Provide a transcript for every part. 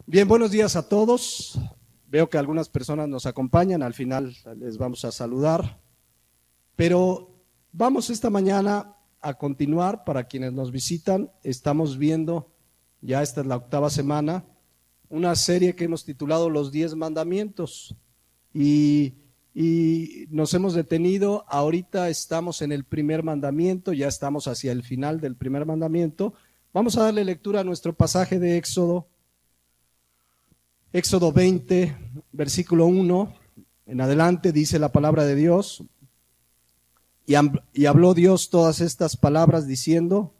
Bien, buenos días a todos. Veo que algunas personas nos acompañan, al final les vamos a saludar, pero vamos esta mañana a continuar. Para quienes nos visitan, estamos viendo, ya esta es la 8ª semana, una serie que hemos titulado Los 10 Mandamientos y nos hemos detenido. Ahorita estamos en el primer mandamiento, ya estamos hacia el final del primer mandamiento. Vamos a darle lectura a nuestro pasaje de Éxodo 20, versículo 1 en adelante. Dice la palabra de Dios: y habló Dios todas estas palabras diciendo: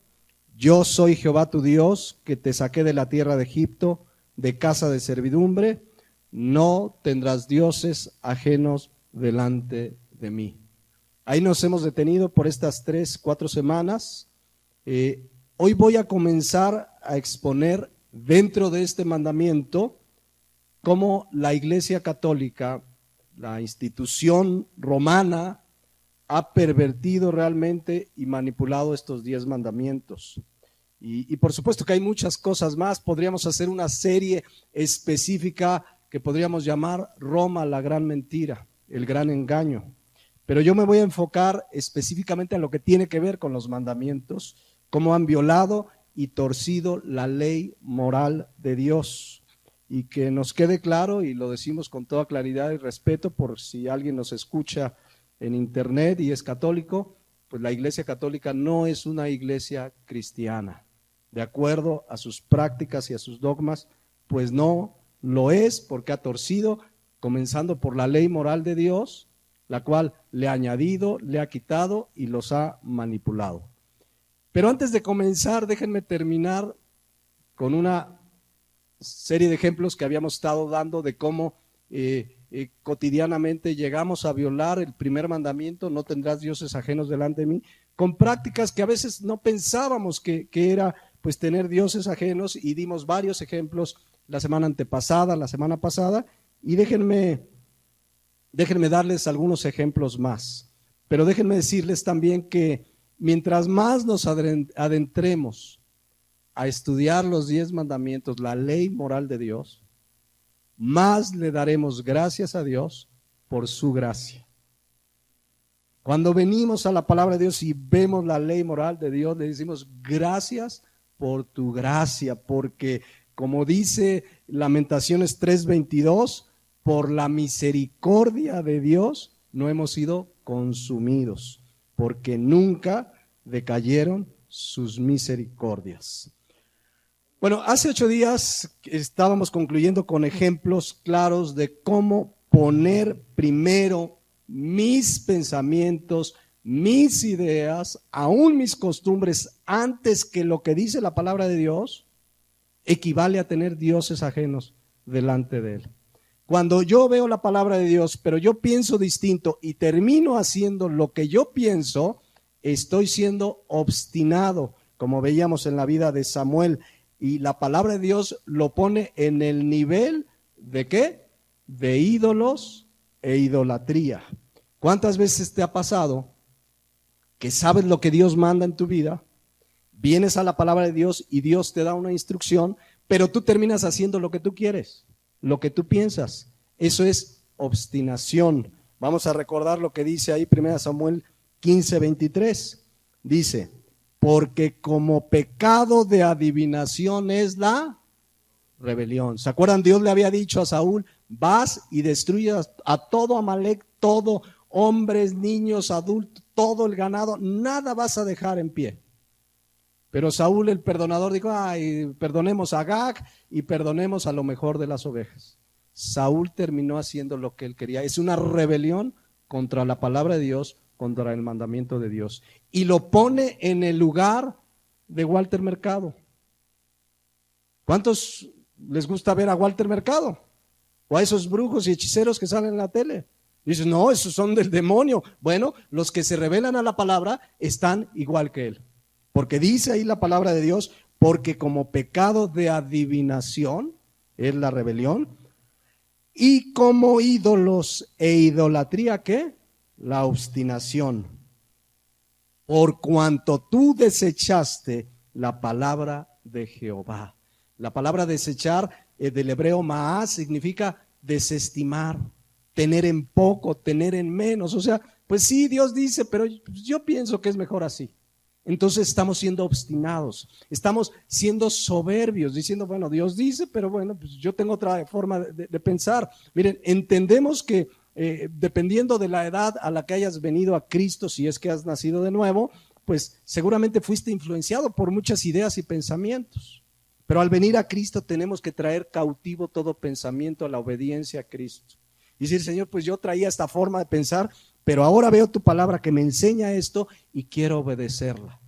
yo soy Jehová tu Dios, que te saqué de la tierra de Egipto, de casa de servidumbre. No tendrás dioses ajenos delante de mí. Ahí nos hemos detenido por estas 3-4 semanas. Hoy voy a comenzar a exponer dentro de este mandamiento cómo la Iglesia Católica, la institución romana, ha pervertido realmente y manipulado estos 10 mandamientos. Y por supuesto que hay muchas cosas más. Podríamos hacer una serie específica que podríamos llamar Roma, la gran mentira, el gran engaño. Pero yo me voy a enfocar específicamente en lo que tiene que ver con los mandamientos, cómo han violado y torcido la ley moral de Dios. Y que nos quede claro, y lo decimos con toda claridad y respeto, por si alguien nos escucha en internet y es católico, pues la Iglesia Católica no es una iglesia cristiana. De acuerdo a sus prácticas y a sus dogmas, pues no lo es, porque ha torcido, comenzando por la ley moral de Dios, la cual le ha añadido, le ha quitado y los ha manipulado. Pero antes de comenzar, déjenme terminar con una serie de ejemplos que habíamos estado dando de cómo cotidianamente llegamos a violar el primer mandamiento: no tendrás dioses ajenos delante de mí, con prácticas que a veces no pensábamos que era pues tener dioses ajenos, y dimos varios ejemplos la semana antepasada, la semana pasada, y déjenme darles algunos ejemplos más. Pero déjenme decirles también que mientras más nos adentremos a estudiar los 10 mandamientos, la ley moral de Dios, más le daremos gracias a Dios por su gracia. Cuando venimos a la palabra de Dios y vemos la ley moral de Dios, le decimos: gracias por tu gracia, porque como dice Lamentaciones 3:22, por la misericordia de Dios no hemos sido consumidos, porque nunca decayeron sus misericordias. Bueno, hace 8 días estábamos concluyendo con ejemplos claros de cómo poner primero mis pensamientos, mis ideas, aún mis costumbres, antes que lo que dice la palabra de Dios, equivale a tener dioses ajenos delante de Él. Cuando yo veo la palabra de Dios, pero yo pienso distinto y termino haciendo lo que yo pienso, estoy siendo obstinado, como veíamos en la vida de Samuel. Y la palabra de Dios lo pone en el nivel ¿de qué? De ídolos e idolatría. ¿Cuántas veces te ha pasado que sabes lo que Dios manda en tu vida, vienes a la palabra de Dios y Dios te da una instrucción, pero tú terminas haciendo lo que tú quieres, lo que tú piensas? Eso es obstinación. Vamos a recordar lo que dice ahí 1 Samuel 15:23. Dice: porque como pecado de adivinación es la rebelión. ¿Se acuerdan? Dios le había dicho a Saúl: vas y destruyas a todo Amalec, todo, hombres, niños, adultos, todo el ganado, nada vas a dejar en pie. Pero Saúl, el perdonador, dijo: ay, perdonemos a Agag y perdonemos a lo mejor de las ovejas. Saúl terminó haciendo lo que él quería. Es una rebelión contra la palabra de Dios, contra el mandamiento de Dios, y lo pone en el lugar de Walter Mercado. ¿Cuántos les gusta ver a Walter Mercado? O a esos brujos y hechiceros que salen en la tele. Dicen: no, esos son del demonio. Bueno, los que se rebelan a la palabra están igual que él, porque dice ahí la palabra de Dios: porque como pecado de adivinación es la rebelión, y como ídolos e idolatría, ¿qué? La obstinación. Por cuanto tú desechaste la palabra de Jehová. La palabra desechar del hebreo ma'ás significa desestimar, tener en poco, tener en menos. O sea, pues sí, Dios dice, pero yo pienso que es mejor así. Entonces estamos siendo obstinados, estamos siendo soberbios, diciendo, bueno, Dios dice, pero bueno, pues yo tengo otra forma de pensar. Miren, entendemos que dependiendo de la edad a la que hayas venido a Cristo, si es que has nacido de nuevo, pues seguramente fuiste influenciado por muchas ideas y pensamientos. Pero al venir a Cristo tenemos que traer cautivo todo pensamiento a la obediencia a Cristo. Y decir, Señor, pues yo traía esta forma de pensar, pero ahora veo tu palabra que me enseña esto y quiero obedecerla.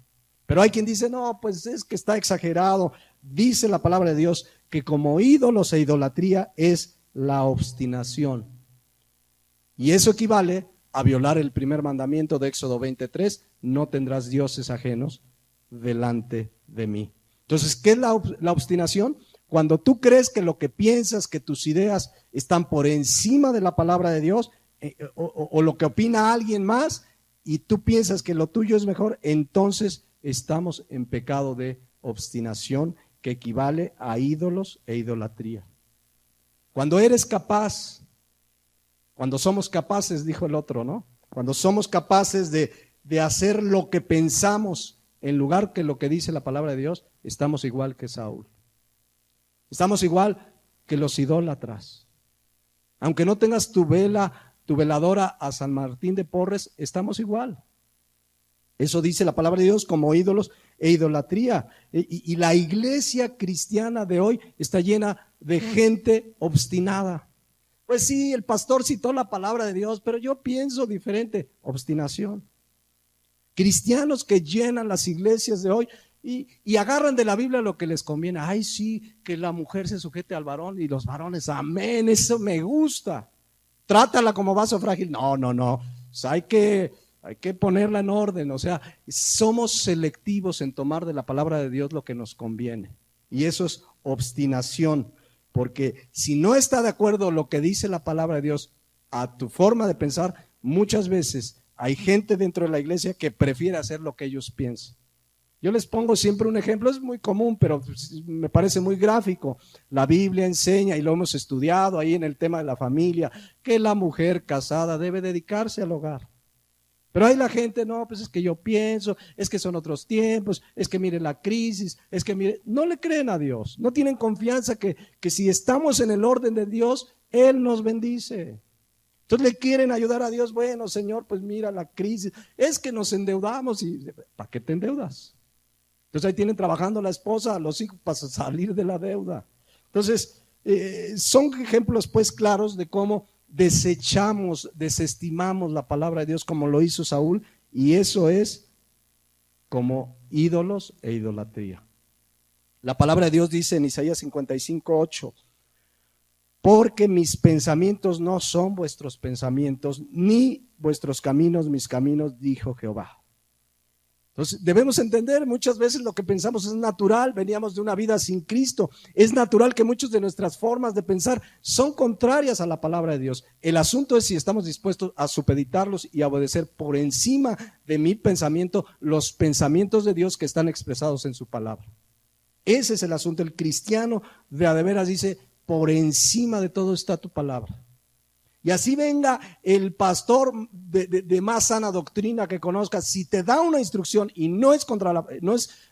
Pero hay quien dice, no, pues es que está exagerado. Dice la palabra de Dios que como ídolos e idolatría es la obstinación. Y eso equivale a violar el primer mandamiento de Éxodo 23, no tendrás dioses ajenos delante de mí. Entonces, ¿qué es la obstinación? Cuando tú crees que lo que piensas, que tus ideas están por encima de la palabra de Dios, o lo que opina alguien más, y tú piensas que lo tuyo es mejor, entonces estamos en pecado de obstinación, que equivale a ídolos e idolatría. Cuando eres capaz, cuando somos capaces, dijo el otro, ¿no? Cuando somos capaces de hacer lo que pensamos en lugar que lo que dice la palabra de Dios, estamos igual que Saúl. Estamos igual que los idólatras. Aunque no tengas tu veladora a San Martín de Porres, estamos igual. Eso dice la palabra de Dios, como ídolos e idolatría. Y la iglesia cristiana de hoy está llena de gente obstinada. Pues sí, el pastor citó la palabra de Dios, pero yo pienso diferente. Obstinación. Cristianos que llenan las iglesias de hoy y agarran de la Biblia lo que les conviene. Ay, sí, que la mujer se sujete al varón y los varones, amén, eso me gusta. Trátala como vaso frágil. No. O sea, hay que ponerla en orden. O sea, somos selectivos en tomar de la palabra de Dios lo que nos conviene. Y eso es obstinación. Porque si no está de acuerdo lo que dice la palabra de Dios a tu forma de pensar, muchas veces hay gente dentro de la iglesia que prefiere hacer lo que ellos piensan. Yo les pongo siempre un ejemplo, es muy común, pero me parece muy gráfico. La Biblia enseña, y lo hemos estudiado ahí en el tema de la familia, que la mujer casada debe dedicarse al hogar. Pero hay la gente, no, pues es que yo pienso, es que son otros tiempos, es que miren la crisis, es que miren, no le creen a Dios, no tienen confianza que si estamos en el orden de Dios, Él nos bendice. Entonces le quieren ayudar a Dios, bueno, Señor, pues mira la crisis, es que nos endeudamos y ¿para qué te endeudas? Entonces ahí tienen trabajando la esposa, los hijos para salir de la deuda. Entonces, son ejemplos pues claros de cómo desestimamos la palabra de Dios como lo hizo Saúl, y eso es como ídolos e idolatría. La palabra de Dios dice en Isaías 55:8, porque mis pensamientos no son vuestros pensamientos, ni vuestros caminos mis caminos, dijo Jehová. Entonces debemos entender, muchas veces lo que pensamos es natural, veníamos de una vida sin Cristo, es natural que muchas de nuestras formas de pensar son contrarias a la palabra de Dios. El asunto es si estamos dispuestos a supeditarlos y a obedecer por encima de mi pensamiento los pensamientos de Dios que están expresados en su palabra. Ese es el asunto. El cristiano de a de veras dice, por encima de todo está tu palabra. Y así venga el pastor de más sana doctrina que conozcas, si te da una instrucción y no es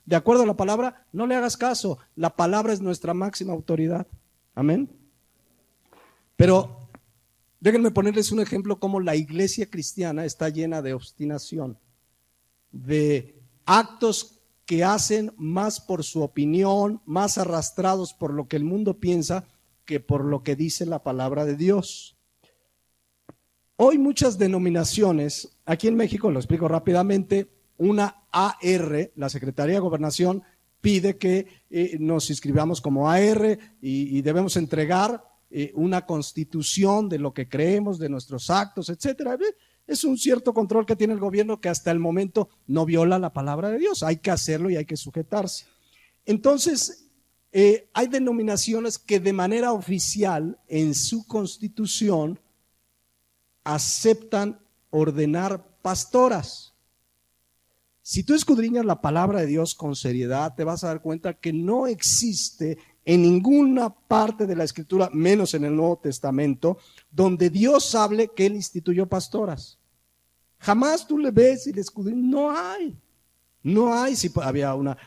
de acuerdo a la palabra, no le hagas caso. La palabra es nuestra máxima autoridad. Amén. Pero déjenme ponerles un ejemplo cómo la iglesia cristiana está llena de obstinación, de actos que hacen más por su opinión, más arrastrados por lo que el mundo piensa que por lo que dice la palabra de Dios. Hoy muchas denominaciones, aquí en México, lo explico rápidamente, una AR, la Secretaría de Gobernación, pide que nos inscribamos como AR y debemos entregar una constitución de lo que creemos, de nuestros actos, etcétera. Es un cierto control que tiene el gobierno que hasta el momento no viola la palabra de Dios. Hay que hacerlo y hay que sujetarse. Entonces, hay denominaciones que de manera oficial en su constitución aceptan ordenar pastoras. Si tú escudriñas la palabra de Dios con seriedad, te vas a dar cuenta que no existe en ninguna parte de la Escritura, menos en el Nuevo Testamento, donde Dios hable que Él instituyó pastoras. Jamás tú le ves y le escudriñas, no hay. No hay, sí había una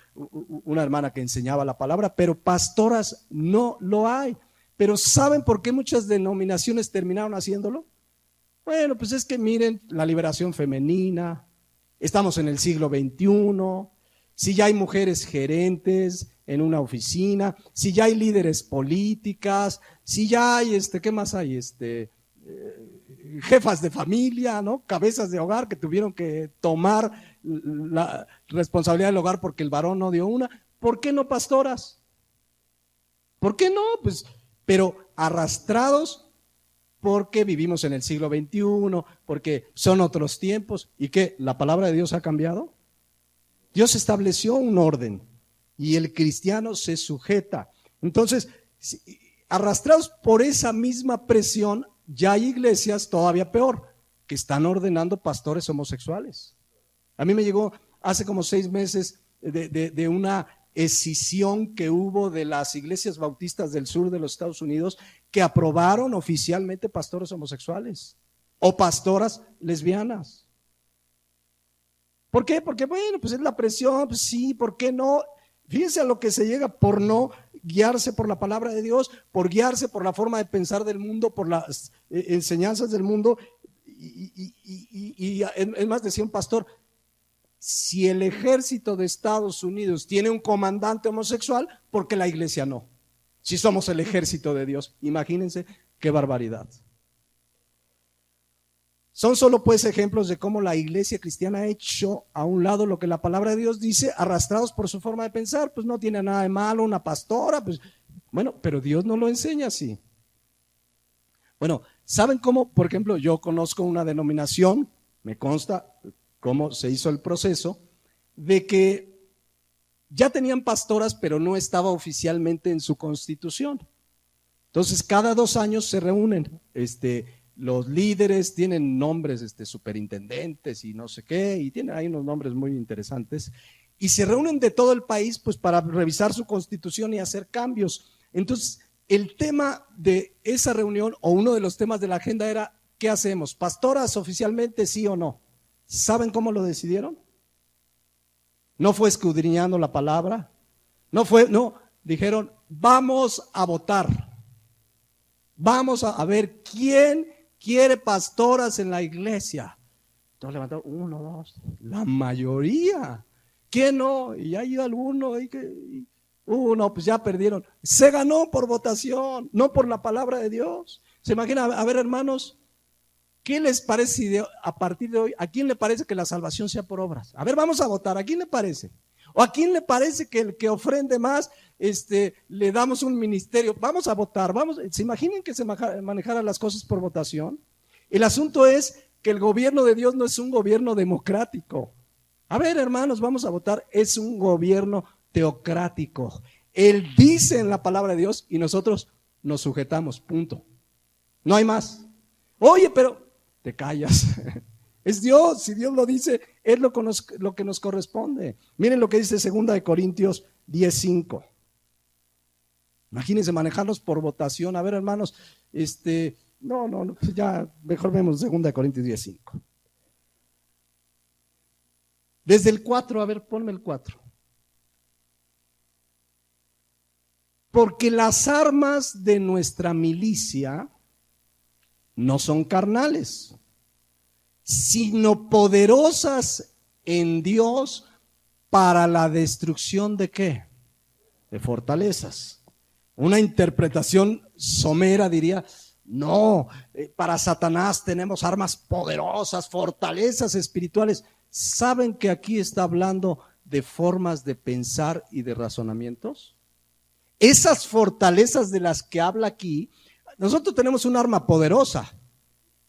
hermana que enseñaba la palabra, pero pastoras no lo hay. Pero ¿saben por qué muchas denominaciones terminaron haciéndolo? Bueno, pues es que miren, la liberación femenina, estamos en el siglo XXI, si ya hay mujeres gerentes en una oficina, si ya hay líderes políticas, si ya hay, ¿qué más hay? Jefas de familia, ¿no? Cabezas de hogar que tuvieron que tomar la responsabilidad del hogar porque el varón no dio una. ¿Por qué no pastoras? ¿Por qué no? Pues, pero arrastrados porque vivimos en el siglo XXI, porque son otros tiempos. ¿Y qué? ¿La palabra de Dios ha cambiado? Dios estableció un orden y el cristiano se sujeta. Entonces, arrastrados por esa misma presión, ya hay iglesias todavía peor, que están ordenando pastores homosexuales. A mí me llegó hace como 6 meses de una escisión que hubo de las iglesias bautistas del sur de los Estados Unidos que aprobaron oficialmente pastores homosexuales o pastoras lesbianas. ¿Por qué? Porque bueno, pues es la presión, pues sí, ¿por qué no? Fíjense a lo que se llega por no guiarse por la palabra de Dios, por guiarse por la forma de pensar del mundo, por las enseñanzas del mundo. Y es más, decía un pastor, si el ejército de Estados Unidos tiene un comandante homosexual, ¿por qué la iglesia no? Si somos el ejército de Dios, imagínense qué barbaridad. Son solo pues ejemplos de cómo la iglesia cristiana ha hecho a un lado lo que la palabra de Dios dice, arrastrados por su forma de pensar. Pues no tiene nada de malo una pastora, pues bueno, pero Dios no lo enseña así. Bueno, ¿saben cómo? Por ejemplo, yo conozco una denominación, me consta cómo se hizo el proceso, de que ya tenían pastoras, pero no estaba oficialmente en su constitución. Entonces, cada 2 años se reúnen, los líderes tienen nombres, superintendentes y no sé qué, y tienen ahí unos nombres muy interesantes, y se reúnen de todo el país pues para revisar su constitución y hacer cambios. Entonces, el tema de esa reunión, o uno de los temas de la agenda era, ¿qué hacemos? ¿Pastoras oficialmente, sí o no? ¿Saben cómo lo decidieron? No fue escudriñando la palabra, no, dijeron, vamos a votar, vamos a ver quién quiere pastoras en la iglesia. Entonces levantaron 1, 2, la mayoría. ¿Quién no? Y hay alguno ahí que, no, pues ya perdieron. Se ganó por votación, no por la palabra de Dios. ¿Se imagina? A ver, hermanos, ¿qué les parece si a partir de hoy, a quién le parece que la salvación sea por obras? A ver, vamos a votar, ¿a quién le parece? ¿O a quién le parece que el que ofrende más, le damos un ministerio? Vamos a votar, ¿se imaginen que se manejaran las cosas por votación? El asunto es que el gobierno de Dios no es un gobierno democrático. A ver, hermanos, vamos a votar, es un gobierno teocrático. Él dice en la palabra de Dios y nosotros nos sujetamos, punto. No hay más. Oye, pero te callas. Es Dios, si Dios lo dice, es lo que nos corresponde. Miren lo que dice 2 Corintios 10:5. Imagínense manejarlos por votación. A ver, hermanos, no, ya mejor vemos 2 Corintios 10:5. Desde el 4, a ver, ponme el 4. Porque las armas de nuestra milicia no son carnales, sino poderosas en Dios para la destrucción ¿de qué? De fortalezas. Una interpretación somera diría, no, para Satanás tenemos armas poderosas, fortalezas espirituales. ¿Saben que aquí está hablando de formas de pensar y de razonamientos? Esas fortalezas de las que habla aquí, nosotros tenemos un arma poderosa,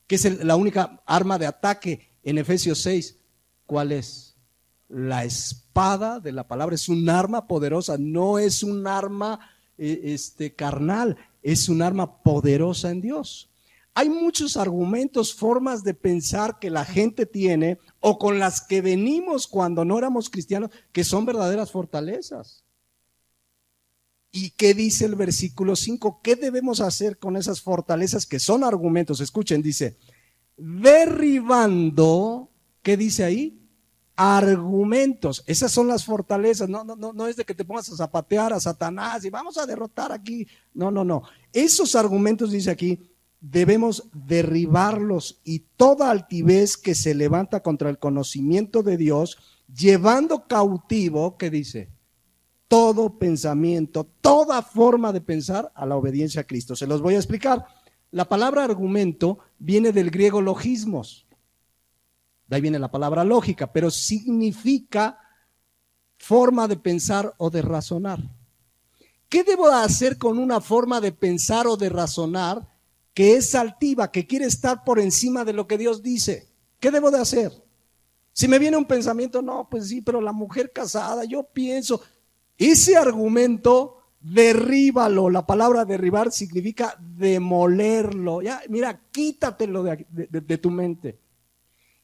que es la única arma de ataque en Efesios 6. ¿Cuál es? La espada de la palabra. Es un arma poderosa, no es un arma carnal, es un arma poderosa en Dios. Hay muchos argumentos, formas de pensar que la gente tiene o con las que venimos cuando no éramos cristianos, que son verdaderas fortalezas. ¿Y qué dice el versículo 5? ¿Qué debemos hacer con esas fortalezas que son argumentos? Escuchen, dice, derribando, ¿qué dice ahí? Argumentos. Esas son las fortalezas. No es de que te pongas a zapatear a Satanás y vamos a derrotar aquí. No. Esos argumentos, dice aquí, debemos derribarlos y toda altivez que se levanta contra el conocimiento de Dios, llevando cautivo, ¿qué dice? Todo pensamiento, toda forma de pensar a la obediencia a Cristo. Se los voy a explicar. La palabra argumento viene del griego logismos. De ahí viene la palabra lógica, pero significa forma de pensar o de razonar. ¿Qué debo hacer con una forma de pensar o de razonar que es altiva, que quiere estar por encima de lo que Dios dice? ¿Qué debo de hacer? Si me viene un pensamiento, no, pues sí, pero la mujer casada, yo pienso, ese argumento, derríbalo. La palabra derribar significa demolerlo. Ya, mira, quítatelo de tu mente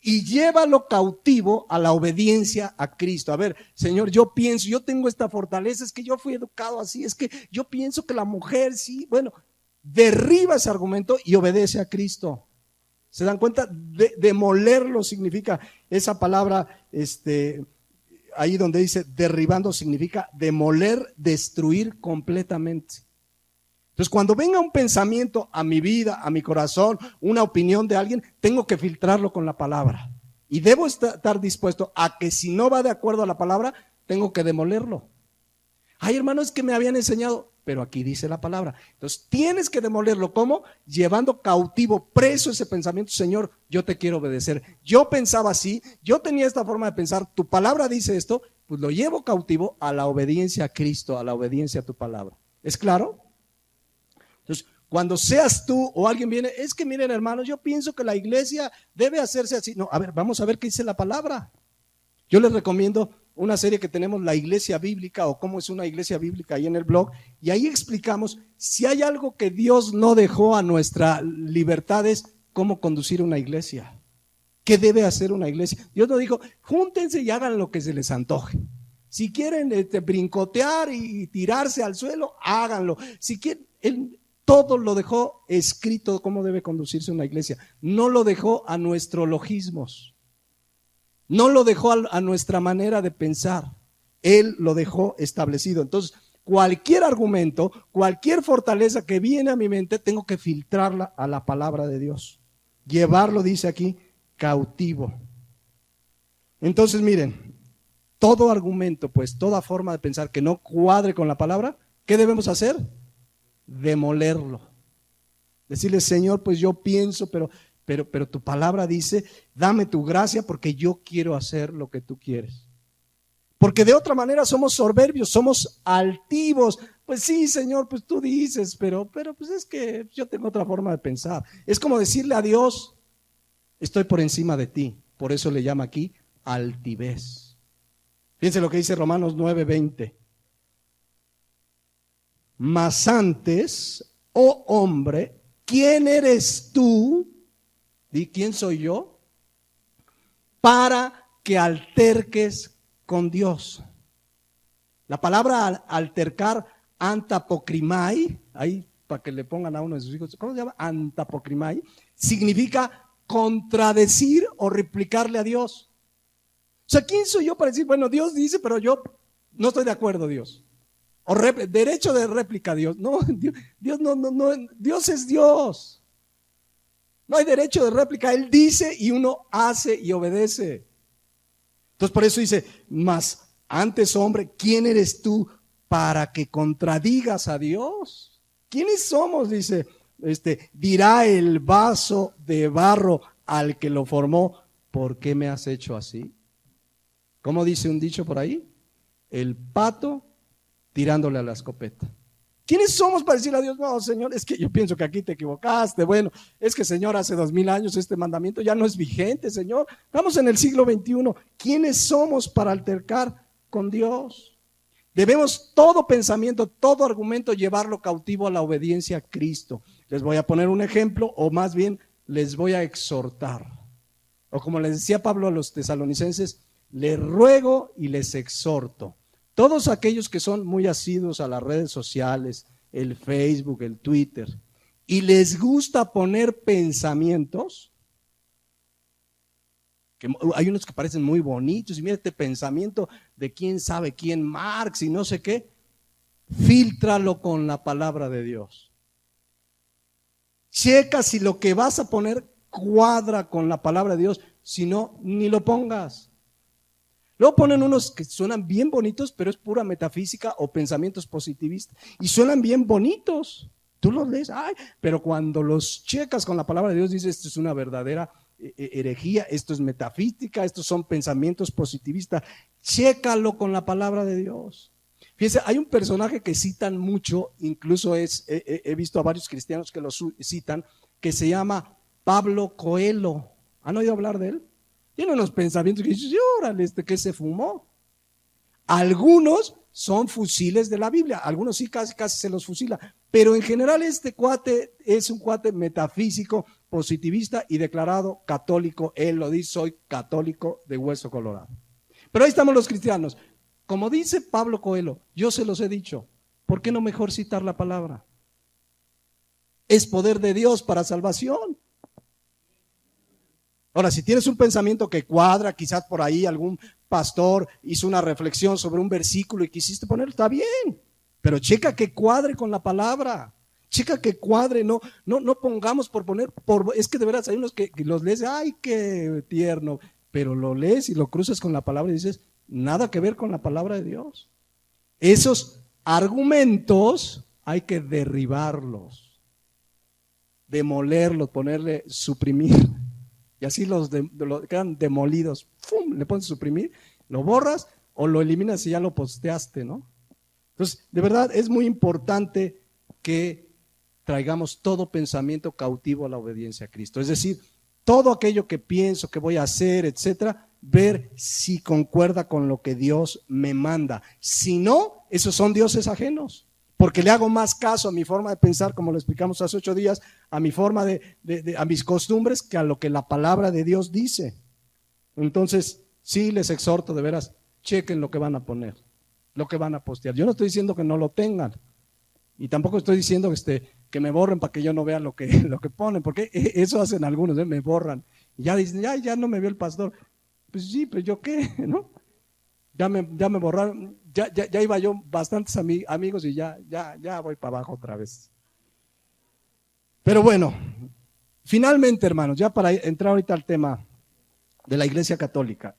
y llévalo cautivo a la obediencia a Cristo. A ver, Señor, yo pienso, yo tengo esta fortaleza, es que yo fui educado así, es que yo pienso que la mujer, sí, bueno, derriba ese argumento y obedece a Cristo. ¿Se dan cuenta? Demolerlo significa esa palabra, ahí donde dice derribando significa demoler, destruir completamente. Entonces, cuando venga un pensamiento a mi vida, a mi corazón, una opinión de alguien, tengo que filtrarlo con la palabra. Y debo estar dispuesto a que si no va de acuerdo a la palabra, tengo que demolerlo. Ay, hermano, es que me habían enseñado, pero aquí dice la palabra. Entonces, tienes que demolerlo. ¿Cómo? Llevando cautivo, preso ese pensamiento. Señor, yo te quiero obedecer. Yo pensaba así, yo tenía esta forma de pensar, tu palabra dice esto, pues lo llevo cautivo a la obediencia a Cristo, a la obediencia a tu palabra. ¿Es claro? Entonces, cuando seas tú o alguien viene, es que miren, hermanos, yo pienso que la iglesia debe hacerse así. No, a ver, vamos a ver qué dice la palabra. Yo les recomiendo una serie que tenemos, La Iglesia Bíblica, o cómo es una iglesia bíblica, ahí en el blog, y ahí explicamos si hay algo que Dios no dejó a nuestra libertad, es cómo conducir una iglesia. ¿Qué debe hacer una iglesia? Dios no dijo, júntense y hagan lo que se les antoje. Si quieren brincotear y tirarse al suelo, háganlo. Si quieren, Él todo lo dejó escrito cómo debe conducirse una iglesia. No lo dejó a nuestros logismos. No lo dejó a nuestra manera de pensar. Él lo dejó establecido. Entonces, cualquier argumento, cualquier fortaleza que viene a mi mente, tengo que filtrarla a la palabra de Dios. Llevarlo, dice aquí, cautivo. Entonces, miren, todo argumento, pues toda forma de pensar que no cuadre con la palabra, ¿qué debemos hacer? Demolerlo. Decirle, Señor, pues yo pienso, pero tu palabra dice, dame tu gracia porque yo quiero hacer lo que tú quieres. Porque de otra manera somos soberbios, somos altivos. Pues sí, Señor, pues tú dices, pero pues es que yo tengo otra forma de pensar. Es como decirle a Dios, estoy por encima de ti. Por eso le llama aquí altivez. Fíjense lo que dice Romanos 9:20. Mas antes, oh hombre, ¿quién eres tú? ¿Y quién soy yo? Para que alterques con Dios. La palabra altercar, antapokrimai, ahí para que le pongan a uno de sus hijos, ¿cómo se llama? Antapokrimai, significa contradecir o replicarle a Dios. O sea, ¿quién soy yo para decir, bueno, Dios dice, pero yo no estoy de acuerdo, Dios? O derecho de réplica a Dios. No, Dios no, Dios es Dios. No hay derecho de réplica. Él dice y uno hace y obedece. Entonces por eso dice, mas antes, hombre, ¿quién eres tú para que contradigas a Dios? ¿Quiénes somos? Dice, dirá el vaso de barro al que lo formó, ¿por qué me has hecho así? ¿Cómo dice un dicho por ahí? El pato tirándole a la escopeta. ¿Quiénes somos para decirle a Dios, no, Señor, es que yo pienso que aquí te equivocaste? Bueno, es que, Señor, hace 2000 años este mandamiento ya no es vigente, Señor. Estamos en el siglo XXI. ¿Quiénes somos para altercar con Dios? Debemos todo pensamiento, todo argumento llevarlo cautivo a la obediencia a Cristo. Les voy a poner un ejemplo, o más bien les voy a exhortar. O como les decía Pablo a los tesalonicenses, les ruego y les exhorto Todos aquellos que son muy asiduos a las redes sociales, el Facebook, el Twitter, y les gusta poner pensamientos, que hay unos que parecen muy bonitos, y mira este pensamiento de quién sabe quién, Marx y no sé qué, fíltralo con la palabra de Dios. Checa si lo que vas a poner cuadra con la palabra de Dios, si no, ni lo pongas. Luego ponen unos que suenan bien bonitos, pero es pura metafísica o pensamientos positivistas, y suenan bien bonitos. Tú los lees, ay, pero cuando los checas con la palabra de Dios, dices, esto es una verdadera herejía, esto es metafísica, estos son pensamientos positivistas. Chécalo con la palabra de Dios. Fíjense, hay un personaje que citan mucho, incluso he visto a varios cristianos que lo citan, que se llama Pablo Coelho. ¿Han oído hablar de él? Tiene unos pensamientos que dices, órale, ¿qué se fumó? Algunos son fusiles de la Biblia, algunos sí casi se los fusila, pero en general este cuate es un cuate metafísico, positivista y declarado católico. Él lo dice, soy católico de hueso colorado. Pero ahí estamos los cristianos. Como dice Pablo Coelho, yo se los he dicho, ¿por qué no mejor citar la palabra? Es poder de Dios para salvación. Ahora, si tienes un pensamiento que cuadra, quizás por ahí algún pastor hizo una reflexión sobre un versículo y quisiste ponerlo, está bien, pero checa que cuadre con la palabra, checa que cuadre, no pongamos por poner, es que de veras hay unos que los lees, ay, qué tierno, pero lo lees y lo cruzas con la palabra y dices, nada que ver con la palabra de Dios. Esos argumentos hay que derribarlos, demolerlos, ponerle suprimir. Y así los quedan demolidos. ¡Fum! Le pones suprimir, lo borras o lo eliminas y ya lo posteaste, ¿no? Entonces, de verdad es muy importante que traigamos todo pensamiento cautivo a la obediencia a Cristo. Es decir, todo aquello que pienso, que voy a hacer, etcétera, ver si concuerda con lo que Dios me manda. Si no, esos son dioses ajenos. Porque le hago más caso a mi forma de pensar, como lo explicamos hace 8 días, a mi forma a mis costumbres, que a lo que la palabra de Dios dice. Entonces, sí les exhorto de veras, chequen lo que van a poner, lo que van a postear. Yo no estoy diciendo que no lo tengan, y tampoco estoy diciendo que me borren para que yo no vea lo que ponen, porque eso hacen algunos, me borran. Y ya dicen, ya no me vio el pastor. Pues sí, pero yo qué, ¿no? Ya me borraron, ya iba yo bastantes amigos y ya voy para abajo otra vez. Pero bueno, finalmente, hermanos, ya para entrar ahorita al tema de la Iglesia Católica,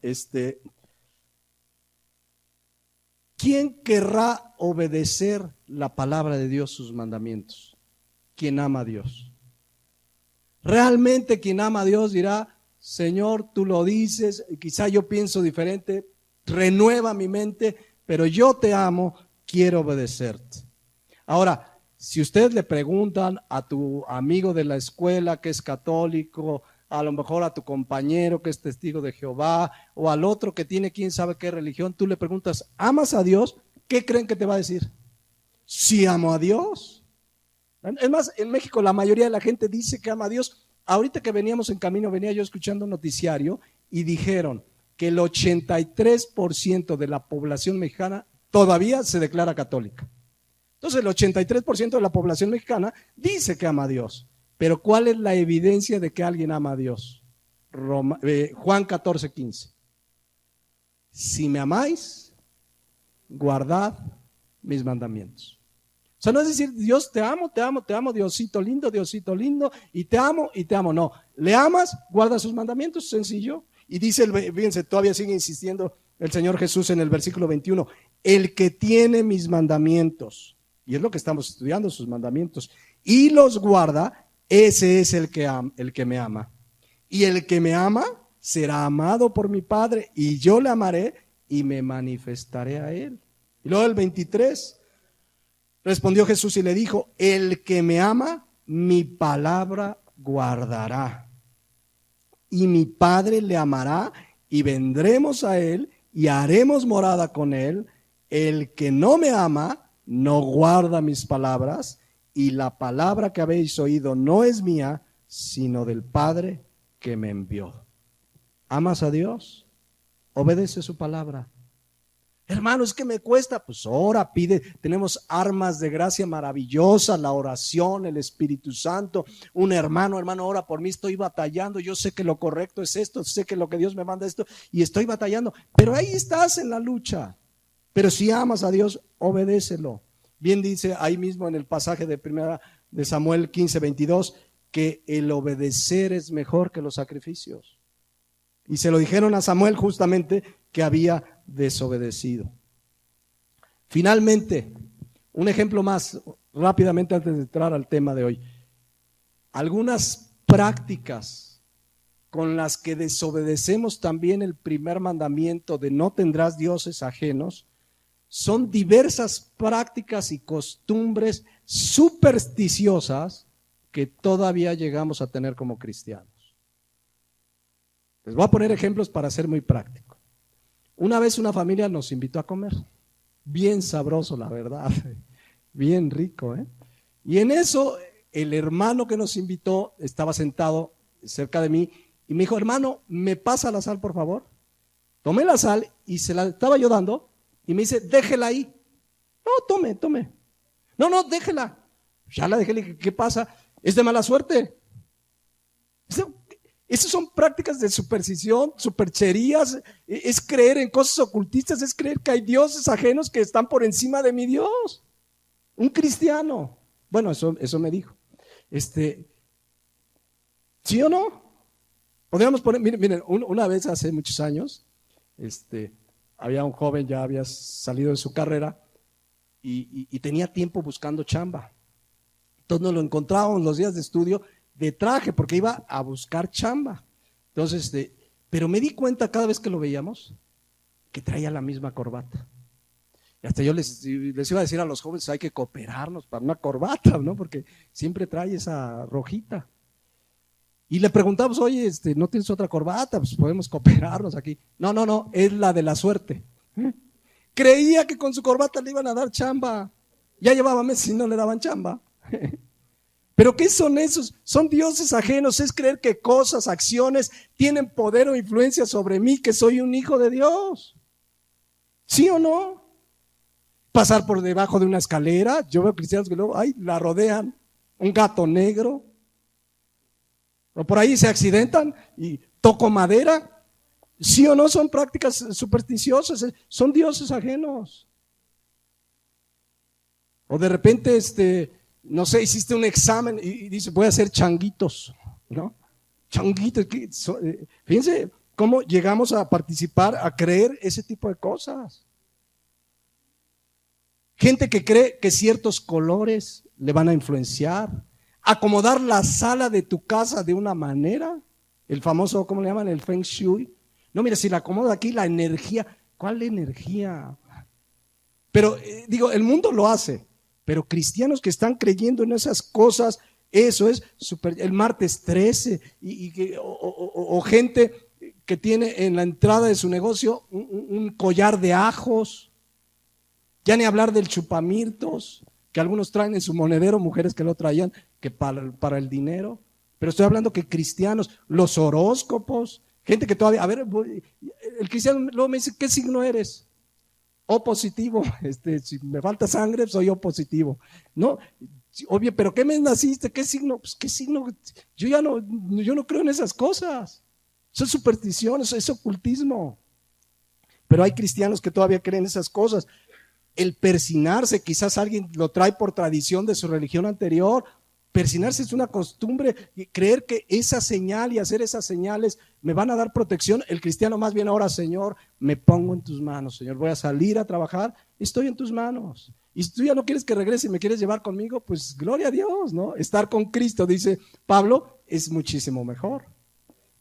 ¿quién querrá obedecer la palabra de Dios, sus mandamientos? Quien ama a Dios. Realmente quien ama a Dios dirá, Señor, tú lo dices, quizá yo pienso diferente, renueva mi mente, pero yo te amo, quiero obedecerte. Ahora, si ustedes le preguntan a tu amigo de la escuela que es católico, a lo mejor a tu compañero que es testigo de Jehová, o al otro que tiene quién sabe qué religión, tú le preguntas, ¿amas a Dios? ¿Qué creen que te va a decir? Sí, amo a Dios. Es más, en México la mayoría de la gente dice que ama a Dios. Ahorita que veníamos en camino, venía yo escuchando un noticiario y dijeron que el 83% de la población mexicana todavía se declara católica. Entonces el 83% de la población mexicana dice que ama a Dios. Pero ¿cuál es la evidencia de que alguien ama a Dios? Juan 14:15. Si me amáis, guardad mis mandamientos. O sea, no es decir, Dios te amo, Diosito lindo, y te amo, no. Le amas, guarda sus mandamientos, sencillo. Y dice, fíjense, todavía sigue insistiendo el Señor Jesús en el versículo 21, el que tiene mis mandamientos, y es lo que estamos estudiando, sus mandamientos, y los guarda, ese es el que me ama. Y el que me ama será amado por mi Padre, y yo le amaré y me manifestaré a él. Y luego el 23, respondió Jesús y le dijo, el que me ama, mi palabra guardará. Y mi Padre le amará y vendremos a él y haremos morada con él. El que no me ama no guarda mis palabras, y la palabra que habéis oído no es mía, sino del Padre que me envió. ¿Amas a Dios? Obedece su palabra. Hermano, es que me cuesta. Pues ora, pide. Tenemos armas de gracia maravillosas, la oración, el Espíritu Santo. Un hermano, ora por mí, estoy batallando. Yo sé que lo correcto es esto, sé que lo que Dios me manda es esto y estoy batallando. Pero ahí estás en la lucha. Pero si amas a Dios, obedécelo. Bien dice ahí mismo en el pasaje de primera de Samuel 15:22 que el obedecer es mejor que los sacrificios. Y se lo dijeron a Samuel justamente que había desobedecido. Finalmente, un ejemplo más rápidamente antes de entrar al tema de hoy. Algunas prácticas con las que desobedecemos también el primer mandamiento de no tendrás dioses ajenos son diversas prácticas y costumbres supersticiosas que todavía llegamos a tener como cristianos. Les voy a poner ejemplos para ser muy práctico. Una vez una familia nos invitó a comer, bien sabroso la verdad, bien rico, ¿eh? Y en eso el hermano que nos invitó estaba sentado cerca de mí y me dijo, hermano, ¿me pasa la sal por favor? Tomé la sal y se la estaba yo dando y me dice, déjela ahí. No, tome. No, déjela. Ya la dejé, le dije, ¿qué pasa? ¿Es de mala suerte? Esas son prácticas de superstición, supercherías, es creer en cosas ocultistas, es creer que hay dioses ajenos que están por encima de mi Dios. Un cristiano. Bueno, eso me dijo. ¿Sí o no? Podríamos poner, miren, una vez hace muchos años, había un joven, ya había salido de su carrera y tenía tiempo buscando chamba. Entonces nos lo encontrábamos los días de estudio de traje porque iba a buscar chamba. Entonces, pero me di cuenta cada vez que lo veíamos que traía la misma corbata. Y hasta yo les iba a decir a los jóvenes, hay que cooperarnos para una corbata, ¿no? Porque siempre trae esa rojita. Y le preguntamos, oye, ¿no tienes otra corbata? Pues podemos cooperarnos aquí. No, es la de la suerte. Creía que con su corbata le iban a dar chamba. Ya llevaba meses y no le daban chamba. ¿Pero qué son esos? Son dioses ajenos, es creer que cosas, acciones tienen poder o influencia sobre mí, que soy un hijo de Dios. ¿Sí o no? Pasar por debajo de una escalera, yo veo cristianos que luego, la rodean, un gato negro, o por ahí se accidentan y toco madera. ¿Sí o no? Son prácticas supersticiosas, son dioses ajenos. O de repente, no sé, hiciste un examen y dice, voy a hacer changuitos, ¿no? Changuitos. Fíjense cómo llegamos a participar, a creer ese tipo de cosas. Gente que cree que ciertos colores le van a influenciar, acomodar la sala de tu casa de una manera, el famoso, ¿cómo le llaman? El Feng Shui. No, mira, si la acomodo aquí, la energía, ¿cuál energía? Pero digo, el mundo lo hace. Pero cristianos que están creyendo en esas cosas, eso es el martes 13, o gente que tiene en la entrada de su negocio un collar de ajos, ya ni hablar del chupamirtos, que algunos traen en su monedero, mujeres que lo traían, que para el dinero. Pero estoy hablando que cristianos, los horóscopos, gente que todavía, a ver, el cristiano luego me dice, ¿qué signo eres? O positivo, si me falta sangre, soy O positivo. No, obvio, pero ¿qué mes naciste? ¿Qué signo? Pues ¿qué signo? Yo no creo en esas cosas. Son supersticiones, es ocultismo. Pero hay cristianos que todavía creen esas cosas. El persinarse, quizás alguien lo trae por tradición de su religión anterior. Persinarse es una costumbre, creer que esa señal y hacer esas señales me van a dar protección. El cristiano más bien ahora, Señor, me pongo en tus manos, Señor, voy a salir a trabajar, estoy en tus manos. Y si tú ya no quieres que regrese y me quieres llevar conmigo, pues gloria a Dios, ¿no? Estar con Cristo, dice Pablo, es muchísimo mejor.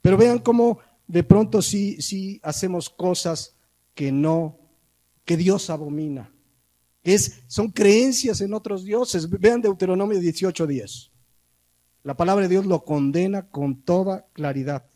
Pero vean cómo de pronto sí hacemos cosas que Dios abomina. Son creencias en otros dioses. Vean Deuteronomio 18:10. La palabra de Dios lo condena con toda claridad.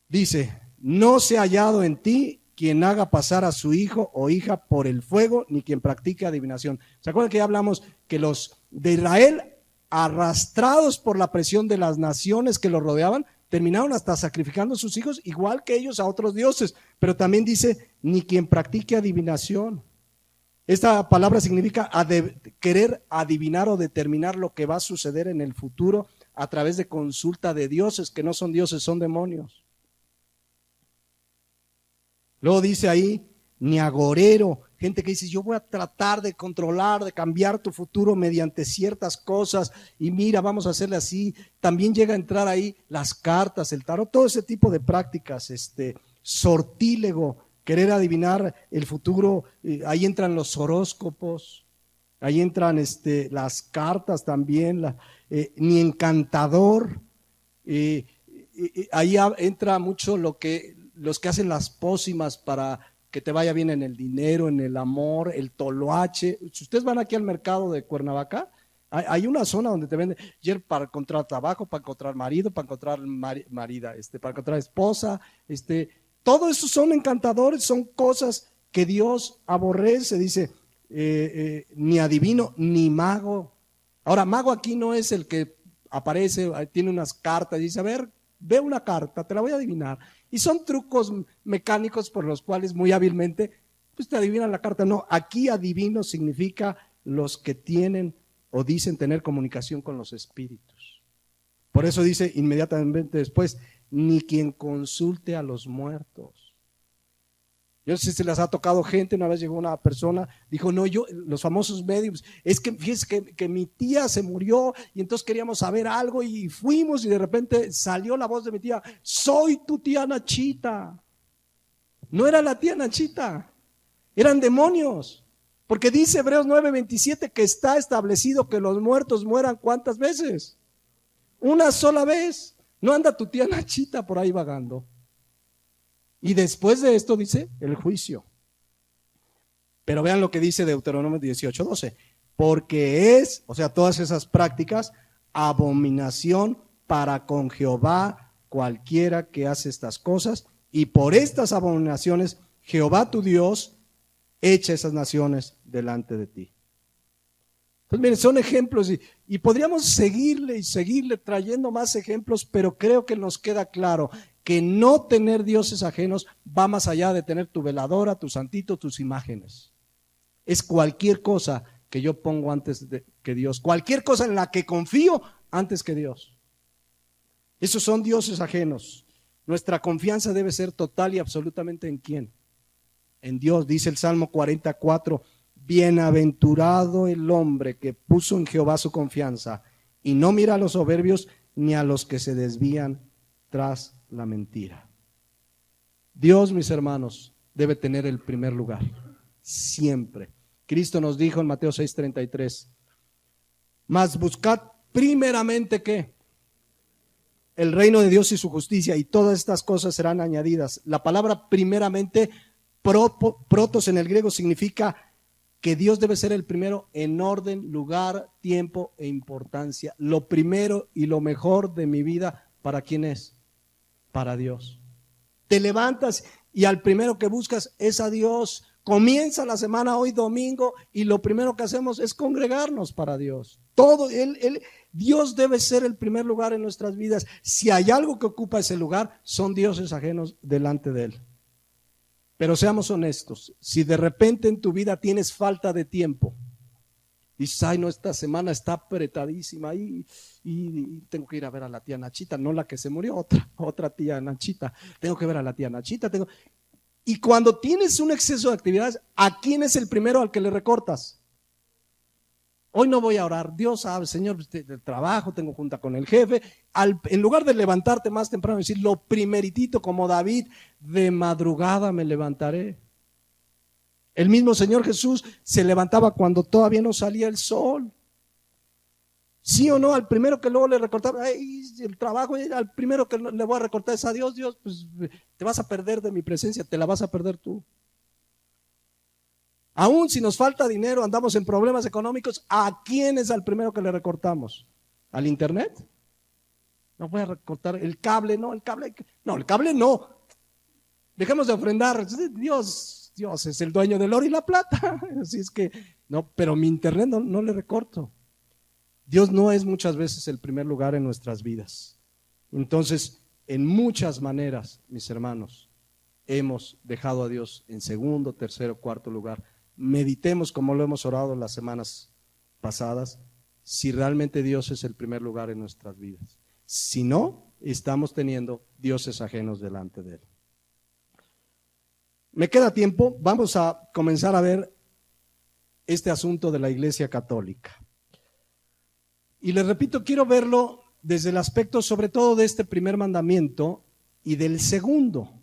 Dice, no se ha hallado en ti quien haga pasar a su hijo o hija por el fuego, ni quien practique adivinación. ¿Se acuerdan que ya hablamos que los de Israel, arrastrados por la presión de las naciones que los rodeaban, terminaron hasta sacrificando a sus hijos, igual que ellos, a otros dioses. Pero también dice, ni quien practique adivinación. Esta palabra significa querer adivinar o determinar lo que va a suceder en el futuro a través de consulta de dioses, que no son dioses, son demonios. Luego dice ahí, ni agorero, gente que dice, yo voy a tratar de controlar, de cambiar tu futuro mediante ciertas cosas, y mira, vamos a hacerle así. También llega a entrar ahí las cartas, el tarot, todo ese tipo de prácticas, sortílego, querer adivinar el futuro. Ahí entran los horóscopos, ahí entran las cartas también, ni encantador. Ahí entra mucho los que hacen las pócimas para que te vaya bien en el dinero, en el amor, el toloache. Si ustedes van aquí al mercado de Cuernavaca, hay una zona donde te venden para encontrar trabajo, para encontrar marido, para encontrar marida, para encontrar esposa, todo eso son encantadores, son cosas que Dios aborrece. Dice, ni adivino, ni mago. Ahora, mago aquí no es el que aparece, tiene unas cartas y dice, a ver, ve una carta, te la voy a adivinar. Y son trucos mecánicos por los cuales muy hábilmente pues te adivinan la carta. No, aquí adivino significa los que tienen o dicen tener comunicación con los espíritus. Por eso dice inmediatamente después, ni quien consulte a los muertos. Yo no sé si les ha tocado gente, una vez llegó una persona, dijo, no, los famosos medios, es que fíjese que mi tía se murió y entonces queríamos saber algo y fuimos y de repente salió la voz de mi tía, soy tu tía Nachita. No era la tía Nachita, eran demonios, porque dice Hebreos 9:27 que está establecido que los muertos mueran ¿cuántas veces? Una sola vez. No anda tu tía Nachita por ahí vagando. Y después de esto dice el juicio. Pero vean lo que dice Deuteronomio 18:12. Porque es, o sea, todas esas prácticas, abominación para con Jehová cualquiera que hace estas cosas. Y por estas abominaciones, Jehová tu Dios echa esas naciones delante de ti. Pues miren, son ejemplos y podríamos seguirle y seguirle trayendo más ejemplos, pero creo que nos queda claro que no tener dioses ajenos va más allá de tener tu veladora, tu santito, tus imágenes. Es cualquier cosa que yo pongo antes que Dios, cualquier cosa en la que confío antes que Dios. Esos son dioses ajenos. Nuestra confianza debe ser total y absolutamente ¿en quién? En Dios. Dice el Salmo 44, bienaventurado el hombre que puso en Jehová su confianza y no mira a los soberbios ni a los que se desvían tras la mentira. Dios, mis hermanos, debe tener el primer lugar, siempre. Cristo nos dijo en Mateo 6:33, mas buscad primeramente ¿qué? El reino de Dios y su justicia, y todas estas cosas serán añadidas. La palabra primeramente, protos en el griego, significa que Dios debe ser el primero en orden, lugar, tiempo e importancia. Lo primero y lo mejor de mi vida, ¿para quién es? Para Dios. Te levantas y al primero que buscas es a Dios. Comienza la semana hoy domingo y lo primero que hacemos es congregarnos para Dios. Dios debe ser el primer lugar en nuestras vidas. Si hay algo que ocupa ese lugar, son dioses ajenos delante de Él. Pero seamos honestos, si de repente en tu vida tienes falta de tiempo, dices, ay no, esta semana está apretadísima y tengo que ir a ver a la tía Nachita, no la que se murió, otra tía Nachita, tengo que ver a la tía Nachita. Y cuando tienes un exceso de actividades, ¿a quién es el primero al que le recortas? Hoy no voy a orar, Dios sabe, Señor, el trabajo, tengo junta con el jefe. En lugar de levantarte más temprano y decir lo primeritito como David, de madrugada me levantaré. El mismo Señor Jesús se levantaba cuando todavía no salía el sol. ¿Sí o no? Al primero que luego le recortaba, el trabajo, al primero que le voy a recortar es a Dios. Dios, pues te vas a perder de mi presencia, te la vas a perder tú. Aún si nos falta dinero, andamos en problemas económicos, ¿a quién es al primero que le recortamos? ¿Al internet? No voy a recortar el cable, no, el cable no. Dejemos de ofrendar. Dios es el dueño del oro y la plata. Así es que, no, pero mi internet no le recorto. Dios no es muchas veces el primer lugar en nuestras vidas. Entonces, En muchas maneras, mis hermanos, hemos dejado a Dios en segundo, tercero, cuarto lugar. Meditemos como lo hemos orado las semanas pasadas, si realmente Dios es el primer lugar en nuestras vidas. Si no, estamos teniendo dioses ajenos delante de Él. Me queda tiempo, vamos a comenzar a ver este asunto de la Iglesia Católica. Y les repito, quiero verlo desde el aspecto sobre todo de este primer mandamiento y del segundo.